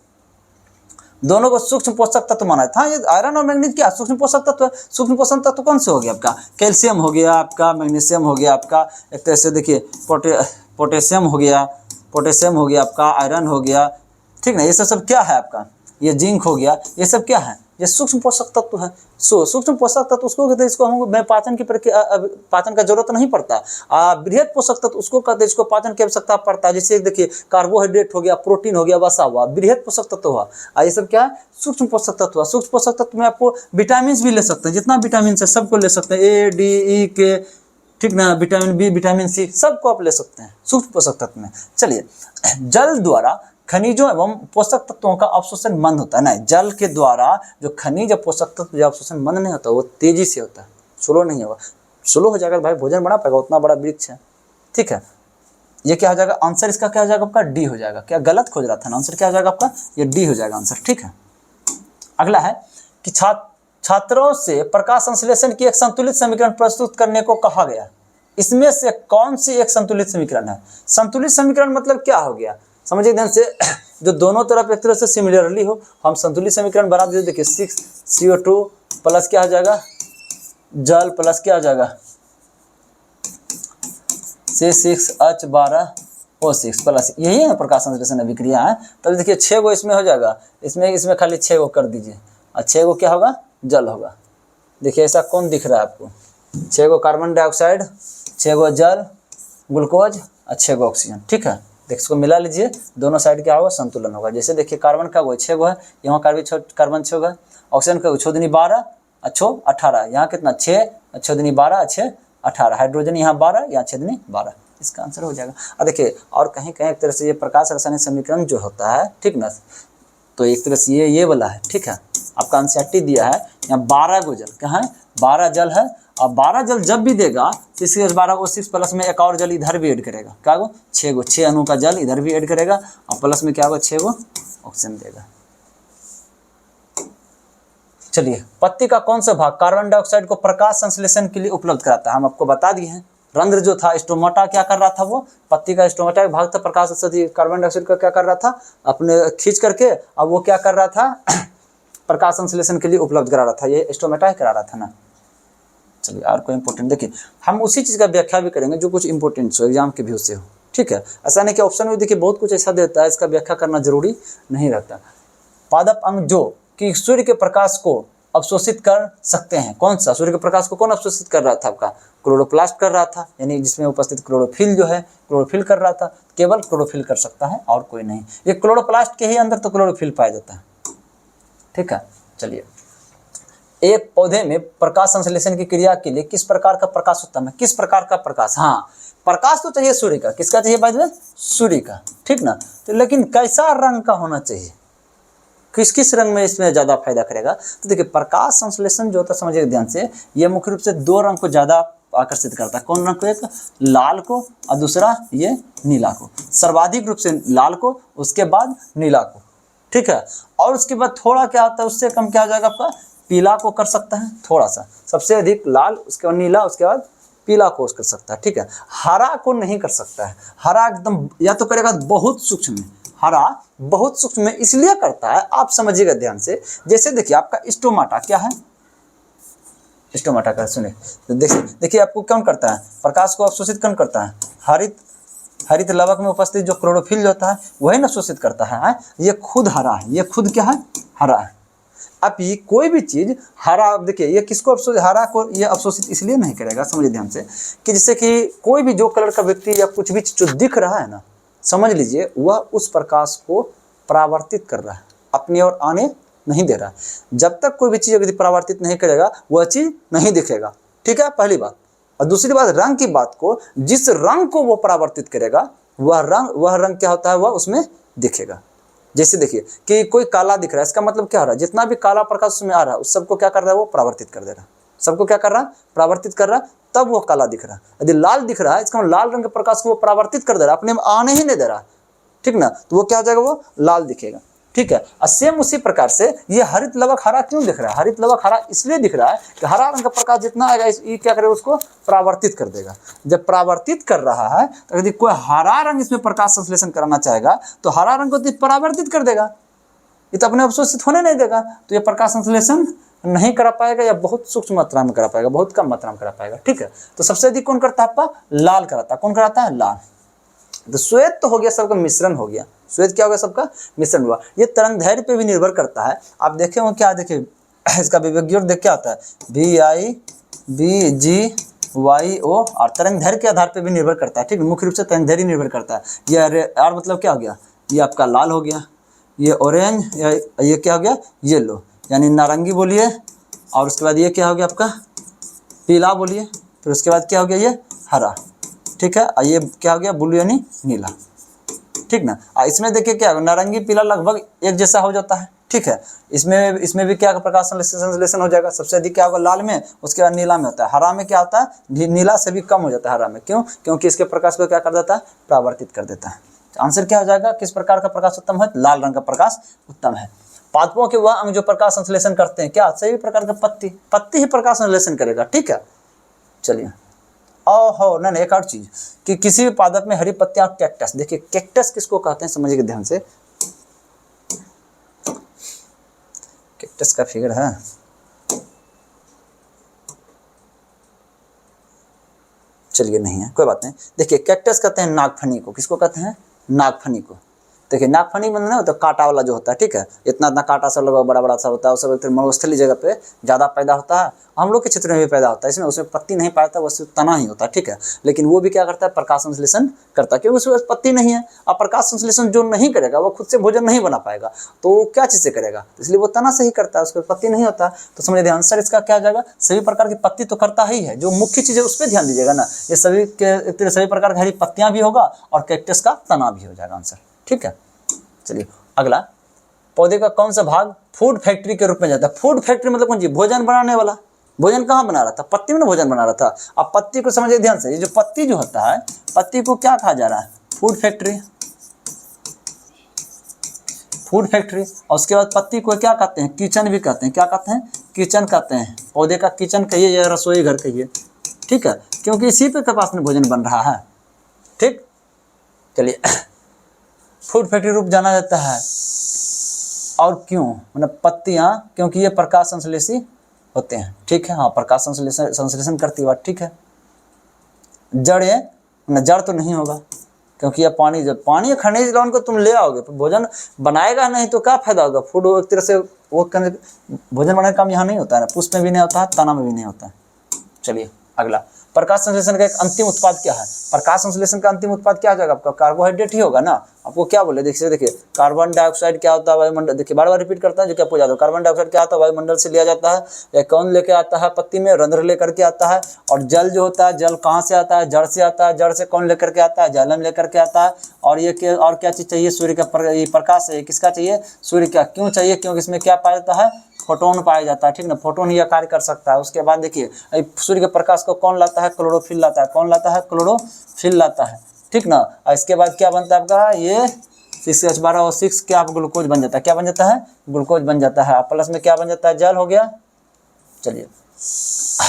सूक्ष्म पोषक तत्व माना था। ये आयरन और मैग्नीज क्या सूक्ष्म पोषक तत्व है। सूक्ष्म पोषक तत्व कौन से हो गया आपका, कैल्शियम हो गया आपका, मैग्नीशियम हो गया आपका, एक तरह से देखिए पोटेशियम हो गया आपका, आयरन हो गया, ठीक ना, ये सब क्या है आपका, ये जिंक हो गया, ये सब क्या है, ये सूक्ष्म पोषक तत्व है। सूक्ष्म पोषक तत्व उसको कहते हैं, इसको हम पाचन की प्रक्रिया, पाचन का जरूरत नहीं पड़ता। बृहद पोषक तत्व उसको कहते हैं, इसको पाचन की आवश्यकता पड़ता है। जैसे देखिए कार्बोहाइड्रेट हो गया, प्रोटीन हो गया, वसा हुआ, बृहद पोषक तत्व हुआ। ये सब क्या है, सूक्ष्म पोषक तत्व हुआ। सूक्ष्म पोषक तत्व में आपको विटामिन भी ले सकते हैं, जितना विटामिन है सबको ले सकते हैं, A, D, E, K, ठीक ना, विटामिन B, विटामिन C, सबको आप ले सकते हैं सूक्ष्म पोषक तत्व में। चलिए, जल द्वारा खनिजों एवं पोषक तत्वों का अवशोषण मंद होता है। नहीं, जल के द्वारा जो खनिज और पोषक तत्व जो अवशोषण मंद नहीं होता, वो तेजी से होता है, स्लो नहीं होगा। स्लो हो जाएगा भाई भोजन बना पाएगा, उतना बड़ा वृक्ष है, ठीक है। ये क्या हो जाएगा, आंसर इसका क्या हो जाएगा आपका, D हो जाएगा। क्या गलत खोज रहा था ना, आंसर क्या हो जाएगा आपका, ये D हो जाएगा आंसर, ठीक है। अगला है कि छात्रों से प्रकाश संश्लेषण की एक संतुलित समीकरण प्रस्तुत करने को कहा गया, इसमें से कौन सी एक संतुलित समीकरण है। संतुलित समीकरण मतलब क्या हो गया, समझिए ध्यान से, जो दोनों तरफ एक तरह से सिमिलरली हो, हम संतुलित समीकरण बना दीजिए। देखिए 6CO2 प्लस क्या हो जाएगा, जल प्लस क्या हो जाएगा, 6H12O6 प्लस, यही है प्रकाश संश्लेषण अभिक्रिया है। तब देखिए 6 गो इसमें हो जाएगा, इसमें खाली 6 गो कर दीजिए, और 6 गो क्या होगा, जल होगा। देखिए ऐसा कौन दिख रहा है आपको, 6 गो कार्बन डाइऑक्साइड, 6 गो जल ग्लूकोज और 6 गो ऑक्सीजन, ठीक है। देखिए इसको मिला लीजिए, दोनों साइड क्या होगा, संतुलन होगा। जैसे देखिए कार्बन का वो 6 गो है, यहाँ कार्बन 6 गो है, ऑक्सीजन का 6 दूनी 12 अच्छो 18, यहाँ कितना 6 अच्छो दूनी 12 अच्छे 18, हाइड्रोजन यहाँ 12, यहाँ 6 दूनी 12, इसका आंसर हो जाएगा। और देखिए और कहीं कहीं एक तरह से ये प्रकाश रासायनिक समीकरण जो होता है, ठीक ना, तो एक तरह से ये वाला है, ठीक है। आपका आंसर दिया है यहाँ 12 गो जल, कहाँ है, 12 जल है, और 12 जल जब भी देगा तो 6H12O6 प्लस में एक और जल इधर भी ऐड करेगा, क्या गो 6 अणु का जल इधर भी ऐड करेगा, और प्लस में क्या होगा 6 गो ऑक्सीजन देगा। चलिए, पत्ती का कौन सा भाग कार्बन डाइऑक्साइड को प्रकाश संश्लेषण के लिए उपलब्ध कराता है, हम आपको बता दिए हैं। रंध्र जो था, स्टोमाटा क्या कर रहा था, वो पत्ती का स्टोमाटा भाग था, प्रकाश कार्बन डाइऑक्साइड का क्या कर रहा था, अपने खींच करके, अब वो क्या कर रहा था प्रकाश संश्लेषण के लिए उपलब्ध करा रहा था, ये स्टोमेटा ही करा रहा था ना। चलिए और कोई इंपॉर्टेंट, देखिए हम उसी चीज़ का व्याख्या भी करेंगे जो कुछ इंपॉर्टेंट हो, एग्जाम के व्यू से हो, ठीक है। ऐसा नहीं कि ऑप्शन में देखिए बहुत कुछ ऐसा देता है, इसका व्याख्या करना जरूरी नहीं रहता। पादप अंग जो कि सूर्य के प्रकाश को अवशोषित कर सकते हैं, कौन सा, सूर्य के प्रकाश को कौन अवशोषित कर रहा था, आपका क्लोरोप्लास्ट कर रहा था, यानी जिसमें उपस्थित क्लोरोफिल जो है क्लोरोफिल कर रहा था, केवल क्लोरोफिल कर सकता है और कोई नहीं। ये क्लोरोप्लास्ट के ही अंदर तो क्लोरोफिल पाया जाता है, ठीक है। चलिए, एक पौधे में प्रकाश संश्लेषण की क्रिया के लिए किस प्रकार का प्रकाश उत्तम है, किस प्रकार का प्रकाश, हाँ प्रकाश तो चाहिए सूर्य का, किसका चाहिए बाद में, सूर्य का, ठीक ना। तो लेकिन कैसा रंग का होना चाहिए, किस किस रंग में इसमें ज़्यादा फायदा करेगा। तो देखिए प्रकाश संश्लेषण जो होता है, समझिए ध्यान से, ये मुख्य रूप से दो रंग को ज़्यादा आकर्षित करता है। कौन रंग को, एक लाल को और दूसरा ये नीला को, सर्वाधिक रूप से लाल को, उसके बाद नीला को, ठीक है। और उसके बाद थोड़ा क्या होता है, उससे कम क्या हो जाएगा आपका, पीला को कर सकता है थोड़ा सा, सबसे अधिक लाल, उसके बाद नीला, उसके बाद पीला को कर सकता है, ठीक है। हरा को नहीं कर सकता है, हरा एकदम या तो करेगा बहुत सूक्ष्म में, हरा बहुत सूक्ष्म में इसलिए करता है, आप समझिएगा ध्यान से। जैसे देखिए आपका स्टोमाटा क्या है, स्टोमाटा का सुनिए, देखिए आपको कौन करता है, प्रकाश को अवशोषित कौन करता है, हरित लवक में उपस्थित जो क्लोरोफिल जो होता है वही ना अवशोषित करता है। ये खुद हरा है, ये खुद क्या है, हरा है। अब ये कोई भी चीज हरा, देखिए ये किसको अवशोषित, हरा को ये अवशोषित इसलिए नहीं करेगा, समझिए ध्यान से, कि जैसे कि कोई भी जो कलर का व्यक्ति या कुछ भी जो दिख रहा है ना, समझ लीजिए वह उस प्रकाश को परावर्तित कर रहा है, अपनी ओर आने नहीं दे रहा है। जब तक कोई भी चीज़ यदि परावर्तित नहीं करेगा वह चीज़ नहीं दिखेगा, ठीक है, पहली बात। और दूसरी बात, रंग की बात को, जिस रंग को वो परावर्तित करेगा वह रंग क्या होता है, वह उसमें दिखेगा। जैसे देखिए कि कोई काला दिख रहा है, इसका मतलब क्या हो रहा है, जितना भी काला प्रकाश उसमें आ रहा है उस सबको क्या कर रहा है, वो परावर्तित कर दे रहा है, सबको क्या कर रहा है, परावर्तित कर रहा है, तब वो काला दिख रहा है। यदि लाल दिख रहा है, इसका मतलब लाल रंग के प्रकाश को वो परावर्तित कर दे रहा है, अपने में आने ही नहीं दे रहा, ठीक ना, तो वो क्या हो जाएगा, वो लाल दिखेगा, ठीक है। और सेम उसी प्रकार से ये हरित लवक हरा क्यों दिख रहा है, हरित लवक हरा इसलिए दिख रहा है कि हरा रंग का प्रकाश जितना आएगा ये क्या करेगा, उसको परावर्तित कर देगा। जब परावर्तित कर रहा है तो यदि कोई हरा रंग इसमें प्रकाश संश्लेषण कराना चाहेगा तो हरा रंग को परावर्तित कर देगा, ये तो अपने अवशोषित होने नहीं देगा, तो ये प्रकाश संश्लेषण नहीं करा पाएगा या बहुत सूक्ष्म मात्रा में करा पाएगा, बहुत कम मात्रा में करा पाएगा, ठीक है। तो सबसे अधिक कौन करता है, आपका लाल कराता है, कौन कराता है, लाल। तो श्वेत तो हो गया, सबका मिश्रण हो गया, श्वेत क्या हो गया, सबका मिश्रण हुआ। ये तरंग दैर्घ्य पे भी निर्भर करता है, आप देखे हो क्या, देखिए इसका विवेक देख क्या होता है, VIBGYO, और तरंग दैर्घ्य के आधार पे भी निर्भर करता है, ठीक है, मुख्य रूप से तरंग दैर्घ्य निर्भर करता है। ये आर मतलब क्या हो गया, ये आपका लाल हो गया, ये ऑरेंज, ये क्या हो गया, येलो यानी नारंगी बोलिए, और उसके बाद ये क्या हो गया आपका पीला बोलिए, फिर उसके बाद क्या हो गया, ये हरा, ठीक है, और ये क्या हो गया, ब्लू यानी नीला, ठीक ना। इसमें देखिए क्या नारंगी पीला लगभग एक जैसा हो जाता है, ठीक है। इसमें भी क्या प्रकाश संश्लेषण हो जाएगा, सबसे अधिक क्या होगा लाल में, उसके बाद नीला में होता है, हरा में क्या होता है, नीला से भी कम हो जाता है हरा में, क्यों, क्योंकि इसके प्रकाश को क्या कर देता है, परावर्तित कर देता है। आंसर क्या हो जाएगा, किस प्रकार का प्रकाश उत्तम है, लाल रंग का प्रकाश उत्तम है। पादपों के वह अंग जो प्रकाश संश्लेषण करते हैं, क्या सभी प्रकार के पत्ती ही प्रकाश संश्लेषण करेगा, ठीक है। चलिए ओहो नहीं, एक और चीज कि किसी भी पादप में हरी पत्तियां और कैक्टस, देखिए कैक्टस किसको कहते हैं, समझिए ध्यान से, कैक्टस का फिगर है, चलिए नहीं है कोई बात नहीं। देखिए कैक्टस कहते हैं नागफनी को, किसको कहते हैं, नागफनी को। देखिए नागफनी मतलब ना तो कांटा वाला जो होता है, ठीक है, इतना इतना कांटा सा लगा बड़ा बड़ा सा होता है, सब मरुस्थलीय जगह पे ज़्यादा पैदा होता है, हम लोग के क्षेत्र में भी पैदा होता है, इसमें उसमें पत्ती नहीं पाता, वो सिर्फ तना ही होता है, ठीक है। लेकिन वो भी क्या करता है, प्रकाश संश्लेषण करता है, क्योंकि उसमें पत्ती नहीं है। अब प्रकाश संश्लेषण जो नहीं करेगा वो खुद से भोजन नहीं बना पाएगा, तो वो क्या चीज़ से करेगा, इसलिए वो तना से ही करता है, उसको पत्ती नहीं होता। तो समझिए आंसर इसका क्या जाएगा, सभी प्रकार की पत्ती तो करता ही है, जो मुख्य चीज़ है उस पर ध्यान दीजिएगा ना, ये सभी प्रकार की हरी पत्तियाँ भी होगा और कैक्टस का तना भी हो जाएगा आंसर, ठीक है। चलिए अगला, पौधे का कौन सा भाग फूड फैक्ट्री के रूप में जाता है, फूड फैक्ट्री मतलब कौन सी, भोजन बनाने वाला, भोजन कहाँ बना रहा था, पत्ती में ना भोजन बना रहा था। अब पत्ती को समझिए ध्यान से, ये जो पत्ती जो होता है, पत्ती को क्या कहा जा रहा है, फूड फैक्ट्री, फूड फैक्ट्री। और उसके बाद पत्ती को क्या कहते हैं, किचन भी कहते हैं, क्या कहते हैं, किचन कहते हैं, पौधे का किचन कहिए या रसोई घर कहिए, ठीक है, क्योंकि इसी पे के पास में भोजन बन रहा है, ठीक। चलिए फूड फैक्ट्री रूप जाना जाता है, और क्यों, मतलब पत्तियां, क्योंकि ये प्रकाश संश्लेषी होते हैं, ठीक है। हाँ, प्रकाश संश्लेषण करती है, बात ठीक है। जड़ तो नहीं होगा, क्योंकि यह पानी, जब पानी खनिज लवण को तुम ले आओगे तो भोजन बनाएगा नहीं तो क्या फायदा होगा। फूड एक तरह से वो भोजन बनाने का काम यहाँ नहीं होता है, पुष्प में भी नहीं होता है, तना में भी नहीं होता है। चलिए अगला, प्रकाश संश्लेषण का एक अंतिम उत्पाद क्या है? प्रकाश संश्लेषण का अंतिम उत्पाद क्या आ जाएगा आपका? कार्बोहाइड्रेट ही होगा ना। आपको क्या बोले, देखिए कार्बन डाइऑक्साइड क्या होता है वायुमंडल, देखिए बार बार रिपीट करता है जो क्या पूछा था। कार्बन डाइऑक्साइड क्या आता है? वायुमंडल से लिया जाता है। या कौन लेके आता है? पत्ती में रंध्र लेकर के आता है। और जल जो होता है, जल कहाँ से आता है? जड़ से आता है। जड़ से कौन लेकर के आता है? जालम लेकर के आता है। और ये और क्या चीज़ चाहिए? सूर्य का प्रकाश है। किसका चाहिए? सूर्य का। क्यों चाहिए? क्योंकि इसमें क्या पाया जाता है? फोटोन पाया जाता है, ठीक ना। फोटोन यह कार्य कर सकता है। उसके बाद देखिए सूर्य के प्रकाश को कौन लाता है? क्लोरोफिल लाता है। कौन लाता है? क्लोरोफिल लाता है, ठीक ना। और इसके बाद क्या बनता है आपका? ये 6H12O6 क्या आप ग्लूकोज बन जाता है। क्या बन जाता है? ग्लूकोज बन जाता है। प्लस में क्या बन जाता है? जल हो गया। चलिए,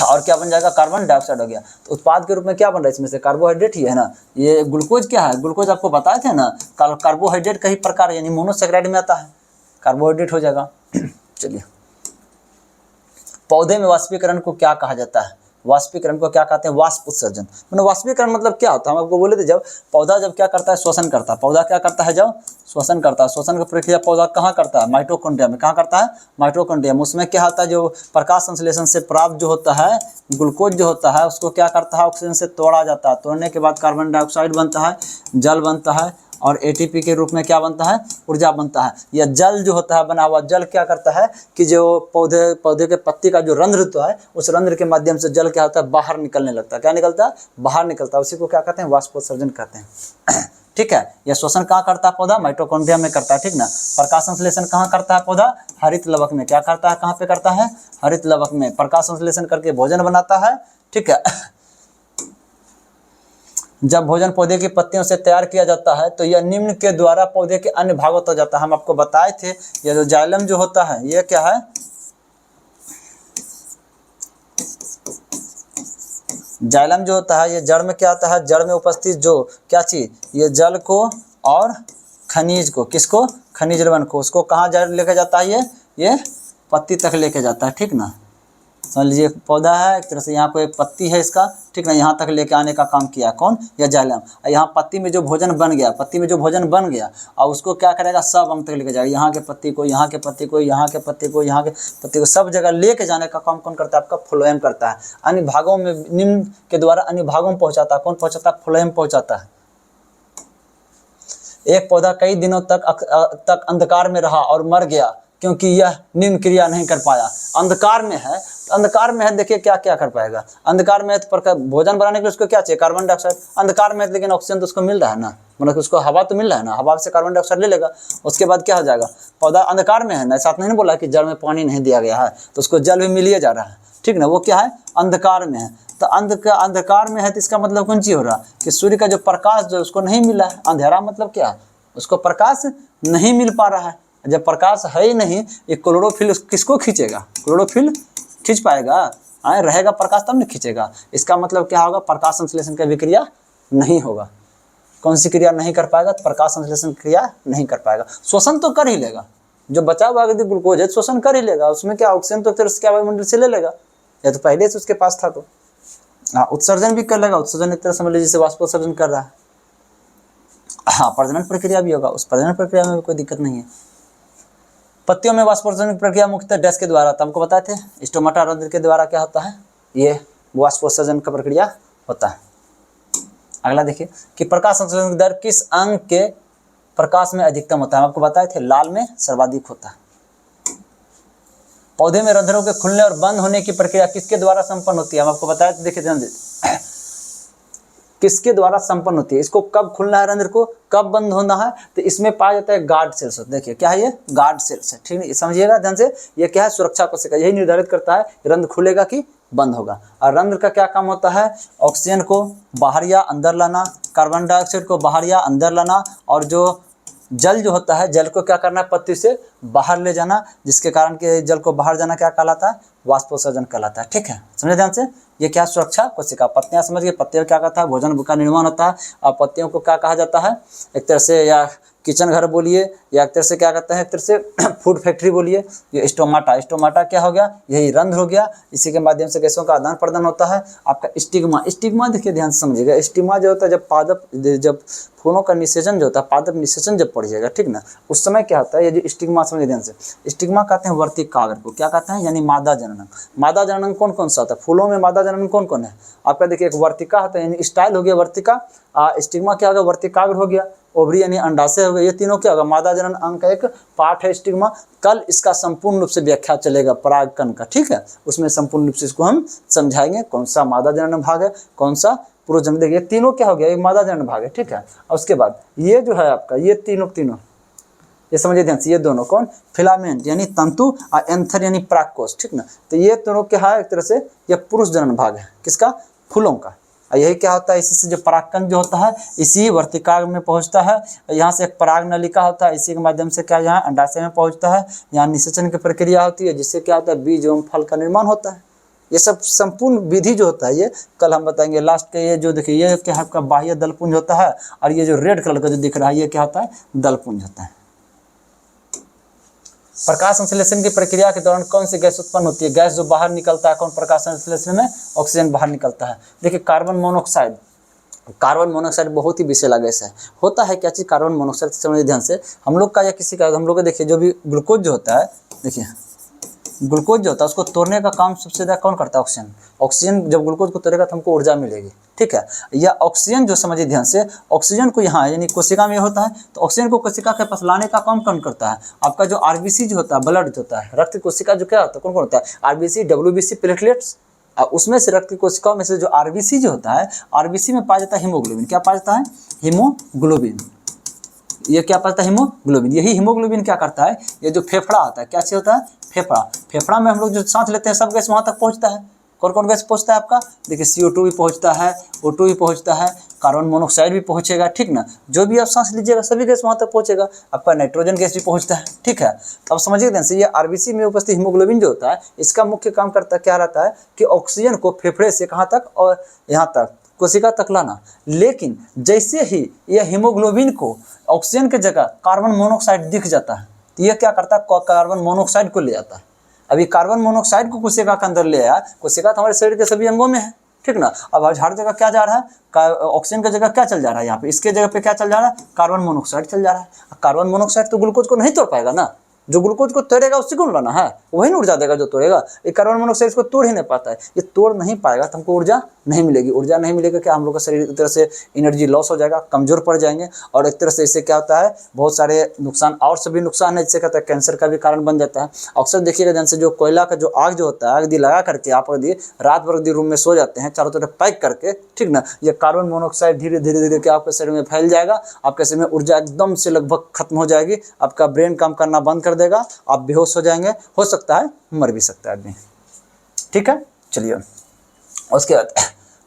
और क्या बन जाएगा? कार्बन डाइऑक्साइड हो गया। तो उत्पाद के रूप में क्या बन रहा है इसमें से? कार्बोहाइड्रेट ही है ना। ये ग्लूकोज क्या है? ग्लूकोज आपको बताए थे ना, कार्बोहाइड्रेट का ही प्रकार, यानी मोनोसेकेराइड में आता है, कार्बोहाइड्रेट हो जाएगा। चलिए, पौधे में वाष्पीकरण को क्या कहा जाता है? वाष्पीकरण को क्या कहते हैं? वाष्प उत्सर्जन। मतलब वाष्पीकरण मतलब क्या होता है? हम आपको बोले थे, जब पौधा जब क्या करता है? श्वसन करता है। पौधा क्या करता है? जब श्वसन करता है। श्वसन की प्रक्रिया पौधा कहाँ करता है? माइटोकॉन्ड्रिया में। कहाँ करता है? माइटोकॉन्ड्रिया में। उसमें क्या होता है? जो प्रकाश संश्लेषण से प्राप्त जो होता है ग्लूकोज जो होता है, उसको क्या करता है? ऑक्सीजन से तोड़ा जाता है। तोड़ने के बाद कार्बन डाइऑक्साइड बनता है, जल बनता है, और एटीपी के रूप में क्या बनता है? ऊर्जा बनता है। यह जल जो होता है, बना हुआ जल क्या करता है कि जो पौधे के पत्ती का जो रंध्र होता है, उस रंध्र के माध्यम से जल क्या होता है? बाहर निकलने लगता है। क्या निकलता है? बाहर निकलता है। उसी को क्या कहते हैं? वाष्पोत्सर्जन कहते हैं। ठीक है। यह श्वसन कहाँ करता है पौधा? माइटोकॉन्ड्रिया में करता है, ठीक ना। प्रकाश संश्लेषण कहाँ करता है पौधा? हरित लवक में। क्या करता है? कहाँ पे करता है? हरित लवक में। प्रकाश संश्लेषण करके भोजन बनाता है, ठीक है। जब भोजन पौधे की पत्तियों से तैयार किया जाता है तो यह निम्न के द्वारा पौधे के अन्य भागों तक जाता है। हम आपको बताए थे, यह जो जाइलम जो होता है, यह क्या है? जाइलम जो होता है, ये जड़ में क्या आता है? जड़ में उपस्थित जो क्या चीज, ये जल को और खनिज को, किसको? खनिज लवण को, उसको कहाँ लेके जाता है? ये पत्ती तक लेके जाता है, ठीक ना। समझ लीजिए, पौधा है एक तरह से, यहाँ को एक पत्ती है इसका, ठीक ना, यहाँ तक लेके आने का काम किया कौन? या जाइलम। यहाँ पत्ती में जो भोजन बन गया, पत्ती में जो भोजन बन गया, और उसको क्या करेगा? सब अंग तक लेके जाएगा। यहाँ के पत्ती को, यहाँ के पत्ती को, यहाँ के पत्ती को, यहाँ के पत्ती को, सब जगह लेके जाने का काम कौन करता है? आपका फ्लोएम करता है। अन्य भागों में, निम्न के द्वारा अन्य भागों में पहुँचाता है। कौन पहुँचाता है? फ्लोएम पहुँचाता है। एक पौधा कई दिनों तक अंधकार में रहा और मर गया क्योंकि यह निम्न क्रिया नहीं कर पाया। अंधकार में है, अंधकार में है, देखिए क्या क्या कर पाएगा? अंधकार में है तो भोजन बनाने के लिए उसको क्या चाहिए? Carbon dioxide. अंधकार में है लेकिन ऑक्सीजन तो उसको मिल रहा है ना, मतलब उसको हवा तो मिल रहा है ना, हवा से कार्बन डाइऑक्साइड ले लेगा। उसके बाद क्या हो जाएगा? पौधा अंधकार में है ना, साथ नहीं बोला कि जल में पानी नहीं दिया गया है तो उसको जल भी मिलिए जा रहा है, ठीक ना। वो क्या है? अंधकार में है। तो अंधकार में है तो इसका मतलब कौन चीज हो रहा कि सूर्य का जो प्रकाश जो उसको नहीं मिला है। अंधेरा मतलब क्या? उसको प्रकाश नहीं मिल पा रहा है। जब प्रकाश है ही नहीं, ये क्लोरोफिल किसको खींचेगा? क्लोरोफिल खींच पाएगा? रहेगा प्रकाश तब नहीं खींचेगा। इसका मतलब क्या होगा? प्रकाश संश्लेषण का विक्रिया नहीं होगा। कौन सी क्रिया नहीं कर पाएगा? प्रकाश संश्लेषण क्रिया नहीं कर पाएगा। श्वसन तो कर ही लेगा, जो बचा हुआ यदि ग्लूकोज है श्वसन कर ही लेगा। उसमें क्या ऑक्सीजन तो फिर क्या वायुमंडल से ले लेगा, या तो पहले से उसके पास था तो। हाँ, उत्सर्जन भी कर लेगा। उत्सर्जन एक तरह समझ लीजिए जैसे वाष्पोत्सर्जन कर रहा है। हाँ, प्रजनन प्रक्रिया भी होगा, उस प्रजनन प्रक्रिया में भी कोई दिक्कत नहीं है। पत्तियों में वाष्पोत्सर्जन प्रक्रिया मुख्यतः डैश के द्वारा, तो हमको बताए थे स्टोमाटा रंध्र के द्वारा क्या होता है? ये वाष्पोत्सर्जन का प्रक्रिया होता है। अगला देखिए कि प्रकाश संश्लेषण दर किस अंग के प्रकाश में अधिकतम होता है? हम आपको बताए थे लाल में सर्वाधिक होता है। पौधे में रंध्रों के खुलने और बंद होने की प्रक्रिया किसके द्वारा संपन्न होती है? हम आपको बताया, देखिए ध्यान दीजिए, किसके द्वारा संपन्न होती है? इसको कब खुलना है रंध्र को, कब बंद होना है? तो इसमें पाया जाता है गार्ड सेल्स। देखिए क्या है ये? गार्ड सेल्स है, ठीक है, समझिएगा ध्यान से। ये क्या है? सुरक्षा कोशिका, यही निर्धारित करता है रंध्र खुलेगा कि बंद होगा। और रंध्र का क्या काम होता है? ऑक्सीजन को बाहर या अंदर लाना, कार्बन डाइऑक्साइड को बाहर या अंदर लाना, और जो जल जो होता है, जल को क्या करना है? पत्ती से बाहर ले जाना, जिसके कारण के जल को बाहर जाना क्या कहलाता है? वाष्पोत्सर्जन कहलाता है, ठीक है, समझे ध्यान से। ये क्या? सुरक्षा कोशिका। पत्तियां समझ गए, पत्तियों क्या कहता है? भोजन का निर्माण होता है। और पत्तियों को क्या कहा जाता है? एक तरह से, या किचन घर बोलिए, या एक तरह से क्या कहते हैं, एक तरह से फूड फैक्ट्री बोलिए। ये स्टोमाटा, स्टोमाटा क्या हो गया, यही रंध्र हो गया, इसी के माध्यम से गैसों का आदान प्रदान होता है। आपका स्टिग्मा, स्टिग्मा देखिए ध्यान से समझिएगा, स्टिग्मा जो होता है जब पादप, जब फूलों का निषेचन जो होता है, पादप निषेचन जब पड़ जाएगा, ठीक ना, उस समय क्या होता है, ये जो स्टिग्मा, समझिए ध्यान से, स्टिग्मा कहते हैं वर्तिकाग्र को, क्या कहते हैं, यानी मादा जननंग। मादा जननंग कौन कौन सा होता है, फूलों में मादा जननंग कौन कौन है, आपका देखिए एक वर्तिका होता है, यानी स्टाइल हो गया वर्तिका, स्टिग्मा क्या होगा, वर्तिकाग्र हो गया, ओवरी यानी अंडाशय हो गया, ये तीनों क्या होगा, मादा जनन अंग का एक पार्ट है स्टिग्मा। कल इसका संपूर्ण रूप से व्याख्या चलेगा परागकण का, ठीक है, उसमें संपूर्ण रूप से इसको हम समझाएंगे, कौन सा मादा जनन भाग है, कौन सा पुरुष जनन, देखिए तीनों क्या हो गया, एक मादा जनन भाग है, ठीक है। और उसके बाद ये जो है आपका, ये तीनों ये समझिए ध्यान से, ये दोनों कौन, फिलामेंट यानी तंतु और एंथर यानी परागकोश, ठीक ना, तो ये दोनों क्या है, एक तरह से ये पुरुष जनन भाग है, किसका, फूलों का। यही क्या होता है, इसी से जो परागकण जो होता है इसी वर्तिकाग्र में पहुंचता है, यहाँ से एक पराग नलिका होता है, इसी के माध्यम से क्या यहाँ अंडाशय में पहुंचता है, यहाँ निषेचन की प्रक्रिया होती है, जिससे क्या होता है, बीज एवं फल का निर्माण होता है। ये सब संपूर्ण विधि जो होता है ये कल हम बताएंगे। लास्ट के ये जो देखिए, ये क्या है आपका बाह्य दलपुंज होता है, और ये जो रेड कलर का जो दिख रहा है ये क्या होता है, दलपुंज होता है। प्रकाश संश्लेषण की प्रक्रिया के दौरान कौन सी गैस उत्पन्न होती है, गैस जो बाहर निकलता है कौन, प्रकाश संश्लेषण में ऑक्सीजन बाहर निकलता है। देखिए कार्बन मोनोऑक्साइड, कार्बन मोनोऑक्साइड बहुत ही विषैला गैस है। होता है क्या चीज़, कार्बन मोनोऑक्साइड, समझिए ध्यान से, हम लोग का या किसी का, हम लोग का देखिए जो भी ग्लूकोज जो होता है, देखिए ग्लूकोज जो होता है उसको तोड़ने का काम सबसे ज़्यादा कौन करता है, ऑक्सीजन। ऑक्सीजन जब ग्लूकोज को तोड़ेगा तो हमको ऊर्जा मिलेगी, ठीक है। या ऑक्सीजन जो समझिए ध्यान से, ऑक्सीजन को यहाँ यानी कोशिका में होता है, तो ऑक्सीजन को कोशिका के पास लाने का काम कौन करता है, आपका जो आरबीसी जो होता है, ब्लड जो होता है, रक्त कोशिका जो क्या होता है, कौन कौन होता है, आरबीसी, डब्ल्यूबीसी, प्लेटलेट्स, उसमें से रक्त कोशिकाओं में से जो आरबीसी जो होता है, आरबीसी में पाया जाता है हीमोग्लोबिन, क्या पाया जाता है, हीमोग्लोबिन, ये क्या पाता है, हीमोग्लोबिन। यही हीमोग्लोबिन क्या करता है, ये जो फेफड़ा होता है, क्या चीज होता है, फेफड़ा, फेफड़ा में हम लोग जो सांस लेते हैं सब गैस वहाँ तक पहुँचता है। कौन कौन गैस पहुँचता है आपका, देखिए CO2 भी पहुँचता है, O2 भी पहुँचता है, कार्बन मोनोऑक्साइड भी पहुँचेगा, ठीक ना, जो भी आप सांस लीजिएगा सभी गैस वहाँ तक पहुँचेगा, आपका नाइट्रोजन गैस भी पहुँचता है, ठीक है। अब समझिए ध्यान से, ये आरबीसी में उपस्थित हीमोग्लोबिन जो होता है इसका मुख्य काम करता क्या रहता है कि ऑक्सीजन को फेफड़े से कहाँ तक और यहाँ तक कोशिका तक लाना। लेकिन जैसे ही यह हीमोग्लोबिन को ऑक्सीजन की जगह कार्बन मोनोऑक्साइड दिख जाता है तो यह क्या करता है, कार्बन मोनोऑक्साइड को ले जाता है। अभी कार्बन मोनोऑक्साइड को कोशिका के अंदर ले आया, कोशिका तो हमारे शरीर के सभी अंगों में है, ठीक ना। अब हर जगह क्या जा रहा है, ऑक्सीजन की जगह क्या चल जा रहा है, यहाँ पे इसके जगह पे क्या चल जा रहा है, कार्बन मोनोऑक्साइड चल जा रहा है। कार्बन मोनोऑक्साइड तो ग्लूकोज को नहीं तोड़ पाएगा ना, जो ग्लूकोज को तोड़ेगा उससे कौन लाना है, वही ना ऊर्जा देगा जो तोड़ेगा। ये कार्बन मोनोऑक्साइड इसको तोड़ ही नहीं पाता है, ये तोड़ नहीं पाएगा तो हमको ऊर्जा नहीं मिलेगी। ऊर्जा नहीं मिलेगा क्या, हम लोग का शरीर एक तरह से एनर्जी लॉस हो जाएगा, कमजोर पड़ जाएंगे, और एक तरह से इससे क्या होता है, बहुत सारे नुकसान और सभी नुकसान है, जिससे कहता है कैंसर का भी कारण बन जाता है। अक्सर देखिएगा ध्यान से, जो कोयला का जो आग जो होता है, आग दी लगा करके आप यदि रात भर यदि रूम में सो जाते हैं चारों तरफ पैक करके, ठीक ना, ये कार्बन मोनोऑक्साइड धीरे धीरे धीरे क्या आपके शरीर में फैल जाएगा, आपके शरीर में ऊर्जा एकदम से लगभग खत्म हो जाएगी, आपका ब्रेन काम करना बंद कर देगा, आप बेहोश हो जाएंगे, हो सकता है मर भी सकता है आदमी, ठीक है। चलिए उसके बाद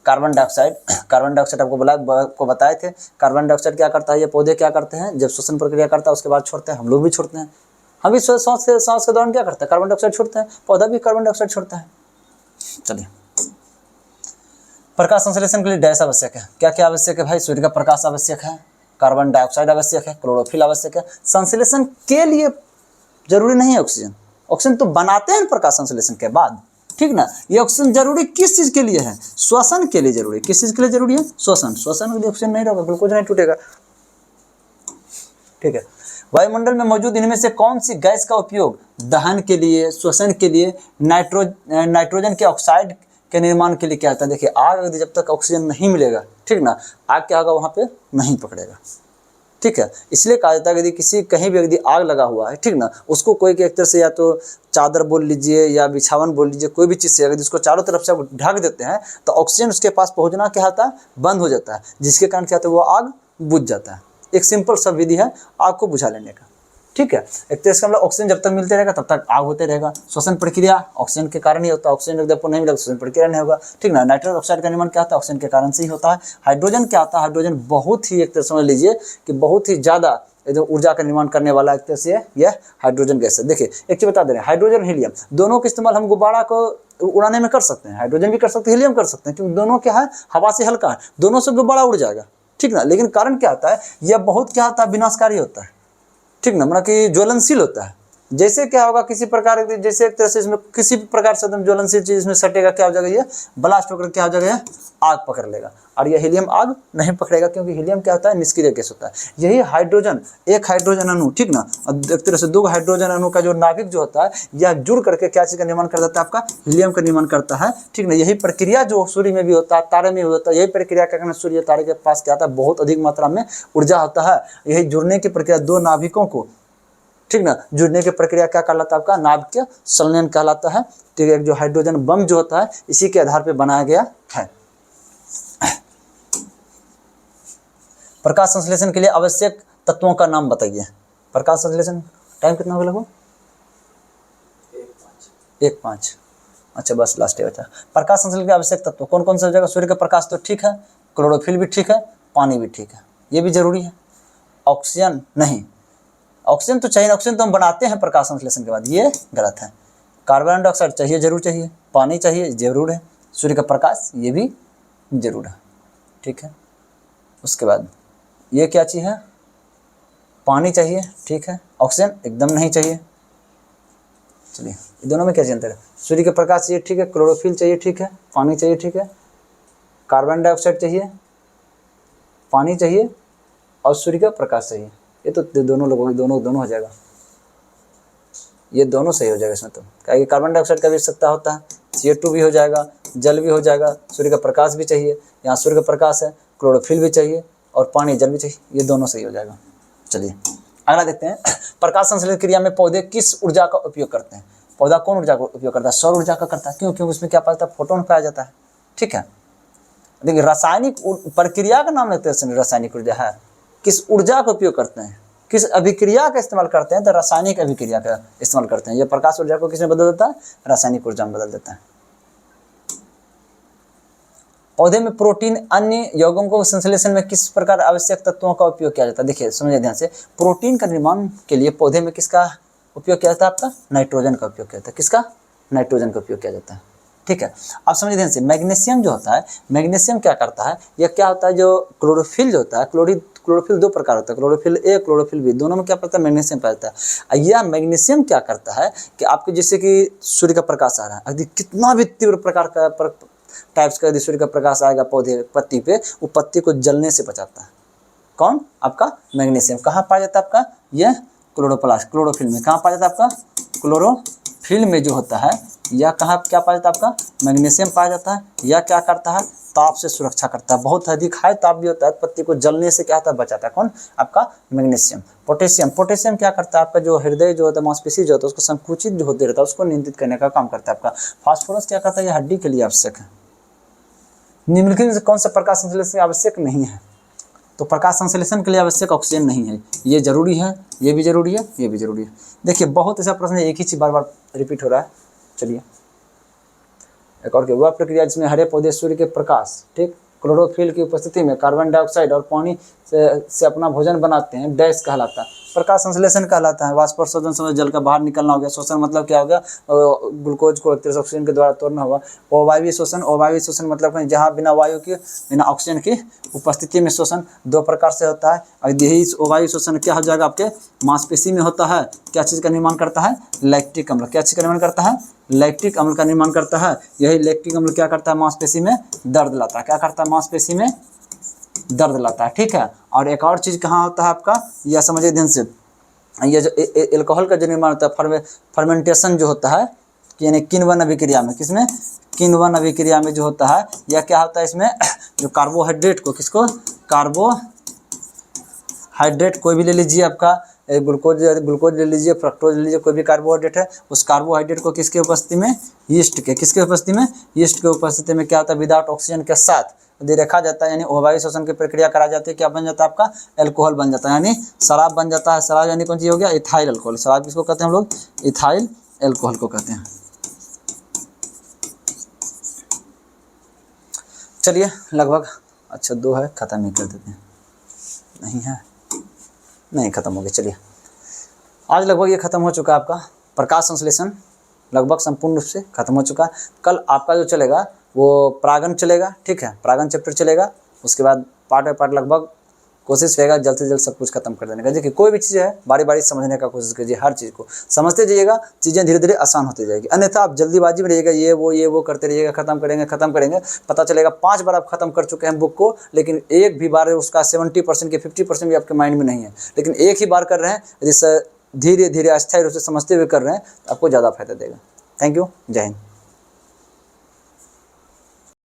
कार्बन डाइऑक्साइड, कार्बन डाइऑक्साइड आपको बताए थे, कार्बन डाइऑक्साइड क्या करता है, ये पौधे क्या करते हैं, जब श्वसन प्रक्रिया करता है उसके बाद छोड़ते हैं, हम लोग भी छोड़ते हैं, हम भी सांस के दौरान क्या करते हैं, कार्बन डाइऑक्साइड छोड़ते हैं, पौधा भी कार्बन डाइऑक्साइड छोड़ता है। चलिए प्रकाश संश्लेषण के लिए डैश आवश्यक है, क्या क्या आवश्यक है भाई, सूर्य का प्रकाश आवश्यक है, कार्बन डाइऑक्साइड आवश्यक है, क्लोरोफिल आवश्यक है। संश्लेषण के लिए जरूरी नहीं है ऑक्सीजन, ऑक्सीजन तो बनाते हैं प्रकाश संश्लेषण के बाद, ठीक ना। ये ऑक्सीजन जरूरी किस चीज के लिए है, श्वसन के लिए जरूरी, किस चीज के लिए जरूरी है, श्वसन, श्वसन के लिए ऑक्सीजन नहीं रहेगा, ग्लूकोज नहीं टूटेगा, ठीक है। वायुमंडल में मौजूद इनमें से कौन सी गैस का उपयोग दहन के लिए, श्वसन के लिए, नाइट्रोजन के ऑक्साइड के निर्माण के लिए क्या होता है, देखिए आग जब तक ऑक्सीजन नहीं मिलेगा, ठीक ना, आग क्या होगा वहाँ पे नहीं पकड़ेगा, ठीक है। इसलिए कहा जाता है कि यदि किसी कहीं भी यदि आग लगा हुआ है, ठीक ना, उसको कोई एक तरह से या तो चादर बोल लीजिए या बिछावन बोल लीजिए, कोई भी चीज़ से अगर इसको चारों तरफ से ढक देते हैं तो ऑक्सीजन उसके पास पहुंचना क्या होता है, बंद हो जाता है, जिसके कारण क्या होता है, वो आग बुझ जाता है। एक सिंपल सा विधि है आग को बुझा लेने का, ठीक है। एक तरह से हम लोग ऑक्सीजन जब तक मिलते रहेगा तब तक आग होते रहेगा। श्वसन प्रक्रिया ऑक्सीजन के कारण ही होता है, ऑक्सीजन जब नहीं मिलेगा श्वसन प्रक्रिया नहीं होगा, ठीक ना। नाइट्रोजन ऑक्साइड का निर्माण क्या होता है, ऑक्सीजन के कारण से ही होता है। हाइड्रोजन क्या होता है, हाइड्रोजन बहुत ही एक तरह समझ लीजिए कि बहुत ही ज़्यादा जो ऊर्जा का निर्माण करने वाला एक तरह से यह हाइड्रोजन गैस है। देखिए एक चीज़ बता दे रहे हैं, हाइड्रोजन हीलियम दोनों का इस्तेमाल हम गुब्बारा को उड़ाने में कर सकते हैं, हाइड्रोजन भी कर सकते हैं, हीलियम कर सकते हैं, क्योंकि दोनों क्या है, हवा से हल्का है, दोनों से गुब्बारा उड़ जाएगा, ठीक ना। लेकिन कारण क्या होता है, यह बहुत क्या होता है, विनाशकारी होता है, ठीक ना, मतलब कि ज्वलनशील होता है। जैसे क्या होगा, किसी प्रकार जैसे एक तरह से इसमें किसी भी प्रकार से एकदम ज्वलनशील चीज इसमें सटेगा, क्या हो जाएगा, ये ब्लास्ट होकर क्या हो जाएगा, ये आग पकड़ लेगा। और ये हीलियम आग नहीं पकड़ेगा, क्योंकि हीलियम क्या होता है, निष्क्रिय गैस होता है। यही हाइड्रोजन, एक हाइड्रोजन अणु, ठीक ना, एक तरह से दो हाइड्रोजन अणु का जो नाभिक जो होता है, यह जुड़ करके क्या चीज का निर्माण कर देता है, आपका हीलियम का निर्माण करता है, ठीक ना। यही प्रक्रिया जो सूर्य में भी होता है, तारे में भी होता है, यही प्रक्रिया क्या करना, सूर्य तारे के पास क्या होता है, बहुत अधिक मात्रा में ऊर्जा होता है। यही जुड़ने की प्रक्रिया दो नाभिकों को, ठीक ना, जुड़ने की प्रक्रिया क्या कहलाता है, आपका नाभिकीय संलयन कहलाता है। ठीक है, एक जो हाइड्रोजन बम जो होता है, इसी के आधार पर बनाया गया है। प्रकाश संश्लेषण के लिए आवश्यक तत्वों का नाम बताइए। प्रकाश संश्लेषण टाइम कितना हो लगभग 1:05। अच्छा बस लास्ट बचा। प्रकाश संश्लेषण के आवश्यक तत्व कौन कौन सा हो जाएगा, सूर्य का प्रकाश तो ठीक है, क्लोरोफिल भी ठीक है, पानी भी ठीक है, ये भी जरूरी है। ऑक्सीजन नहीं, ऑक्सीजन तो चाहिए, ऑक्सीजन तो हम बनाते हैं प्रकाश संश्लेषण के बाद, ये गलत है। कार्बन डाइऑक्साइड चाहिए, जरूर चाहिए, पानी चाहिए, जरूर है, सूर्य का प्रकाश ये भी जरूर है, ठीक है। उसके बाद ये क्या चीज़ है, पानी चाहिए, ठीक है, ऑक्सीजन एकदम नहीं चाहिए। चलिए, दोनों में क्या अंतर है, सूर्य का प्रकाश चाहिए, ठीक है, क्लोरोफिल चाहिए, ठीक है, पानी चाहिए, ठीक है, कार्बन डाइऑक्साइड चाहिए, पानी चाहिए और सूर्य का प्रकाश चाहिए। ये तो दोनों लोगों दोनों हो जाएगा, ये दोनों सही हो जाएगा इसमें। तो क्या कार्बन डाइऑक्साइड का भी आवश्यकता होता है, CO2 भी हो जाएगा, जल भी हो जाएगा, सूर्य का प्रकाश भी चाहिए, यहाँ सूर्य का प्रकाश है, क्लोरोफिल भी चाहिए और पानी जल भी चाहिए, ये दोनों सही हो जाएगा। चलिए अगला देखते हैं, प्रकाश संश्लेषण क्रिया में पौधे किस ऊर्जा का उपयोग करते हैं। पौधा कौन ऊर्जा का उपयोग करता है, सौर ऊर्जा का करता है। क्यों, क्योंकि उसमें क्या पाया जाता है, फोटोन पाया जाता है, ठीक है। देखिए रासायनिक प्रक्रिया का नाम लेते हैं रासायनिक ऊर्जा है, किस ऊर्जा का उपयोग करते हैं, किस अभिक्रिया का इस्तेमाल करते हैं, तो रासायनिक अभिक्रिया का इस्तेमाल करते हैं। ये प्रकाश ऊर्जा को किसमें बदल देता है, रासायनिक ऊर्जा में बदल देता है। पौधे में प्रोटीन अन्य यौगों को संश्लेषण में किस प्रकार आवश्यक तत्वों का उपयोग किया जाता है। देखिए समझिए ध्यान से, प्रोटीन का निर्माण के लिए पौधे में किसका उपयोग किया जाता है, आपका नाइट्रोजन का उपयोग किया जाता है। किसका, नाइट्रोजन का उपयोग किया जाता है, ठीक है। आप समझिए ध्यान से, मैग्नीशियम जो होता है, मैग्नीशियम क्या करता है, यह क्या होता है, जो क्लोरोफिल जो होता है, क्लोरोफिल दो प्रकार होता है, क्लोरोफिल ए, क्लोरोफिल बी, दोनों में क्या पड़ता है, मैग्नीशियम पाता है। यह मैग्नीशियम क्या करता है कि आपके जैसे कि सूर्य का प्रकाश आ रहा है, यदि कितना भी तीव्र प्रकार का टाइप्स का यदि सूर्य का प्रकाश आएगा पौधे पत्ती पे, वो पत्ती को जलने से बचाता है। कौन, आपका मैग्नीशियम। कहाँ पाया जाता है आपका, यह क्लोरोप्लास्ट, क्लोरोफिल में। कहाँ पाया जाता है आपका, क्लोरोफिल में जो होता है, या कहाँ क्या पाया जाता है आपका, मैग्नीशियम पाया जाता है। यह क्या करता है, ताप से सुरक्षा करता है, बहुत अधिक हाई ताप भी होता है, पत्ती को जलने से क्या होता है, बचाता है। कौन, आपका मैग्नीशियम। पोटेशियम, पोटेशियम क्या करता है, आपका जो हृदय जो होता है, मांसपेशी जो होता है, उसको संकुचित जो होते रहता है, उसको नियंत्रित करने का काम करता है आपका। फास्फोरस क्या करता है, यह हड्डी के लिए आवश्यक है। निम्नलिखित से कौन सा प्रकाश संश्लेषण आवश्यक नहीं है, तो प्रकाश संश्लेषण के लिए आवश्यक ऑक्सीजन नहीं है, ये जरूरी है, ये भी जरूरी है, ये भी जरूरी है। देखिए बहुत ऐसा प्रश्न है, एक ही चीज बार बार रिपीट हो रहा है। चलिए एक और, वह प्रक्रिया जिसमें हरे पौधे सूर्य के प्रकाश, ठीक, क्लोरोफिल की उपस्थिति में कार्बन डाइऑक्साइड और पानी से अपना भोजन बनाते हैं, डैश कहलाता है, प्रकाश संश्लेषण कहलाता है। वाष्पोत्सर्जन समय जल का बाहर निकलना हो गया, शोषण मतलब क्या हो गया, ग्लूकोज को ऑक्सीजन के द्वारा तोड़ना हुआ। अवायवीय शोषण, अवायवीय शोषण मतलब जहाँ बिना वायु की, बिना ऑक्सीजन की उपस्थिति में शोषण दो प्रकार से होता है। और यही अवायवीय शोषण क्या हो जाएगा, आपके मांसपेशी में होता है, क्या चीज़ का निर्माण करता है, लैक्टिक अम्ल। क्या चीज़ का निर्माण करता है, लैक्टिक अम्ल का निर्माण करता है। यही लैक्टिक अम्ल क्या करता है, मांसपेशी में दर्द लाता है। क्या करता है, मांसपेशी में दर्द लाता है, ठीक है। और एक और चीज़ कहाँ होता है आपका, यह समझिए ध्यान से, ये जो एल्कोहल का जो निर्माण होता है, फर्मेंटेशन जो होता है, यानी किण्वन अभिक्रिया में, किसमें, किण्वन अभिक्रिया में जो होता है, यह क्या होता है, इसमें जो कार्बोहाइड्रेट को, किसको, कार्बोहाइड्रेट कोई भी ले लीजिए, आपका ग्लूकोज ले लीजिए, फ्रक्टोज ले लीजिए, कोई भी कार्बोहाइड्रेट है, उस कार्बोहाइड्रेट को किसके उपस्थिति में, यीस्ट के, किसके उपस्थिति में, यीस्ट के उपस्थिति में क्या होता है, विदाउट ऑक्सीजन के साथ यदि रखा जाता है, यानी अवायवीय शोषण की प्रक्रिया कराई जाती है, क्या बन जाता है आपका, एल्कोहल बन जाता है, यानी शराब बन जाता है। शराब यानी कौन चीज़ हो गया, इथाइल अल्कोहल। शराब किसको कहते हैं हम लोग, इथाइल एल्कोहल को कहते हैं। चलिए लगभग, अच्छा 2 है, ख़त्म ही कर देते हैं, नहीं है, नहीं ख़त्म हो गया। चलिए आज लगभग ये ख़त्म हो चुका है आपका प्रकाश संश्लेषण, लगभग संपूर्ण रूप से खत्म हो चुका। कल आपका जो चलेगा वो परागण चलेगा, ठीक है, परागण चैप्टर चलेगा। उसके बाद पार्ट बाय पार्ट लगभग कोशिश रहेगा जल्द से जल्द सब कुछ खत्म कर देने का। देखिए कोई भी चीज़ है बारी बारी समझने का कोशिश कीजिए, हर चीज़ को समझते जाइएगा, चीज़ें धीरे धीरे आसान होती जाएगी। अन्यथा आप जल्दीबाजी में रहिएगा, ये वो करते रहिएगा, खत्म करेंगे, पता चलेगा 5 बार आप खत्म कर चुके हैं बुक को, लेकिन एक भी बार उसका 70% के 50% भी आपके माइंड में नहीं है। लेकिन एक ही बार कर रहे हैं, जिससे धीरे धीरे अस्थायी रूप से समझते हुए कर रहे हैं, तो आपको ज़्यादा फायदा देगा। थैंक यू, जय हिंद।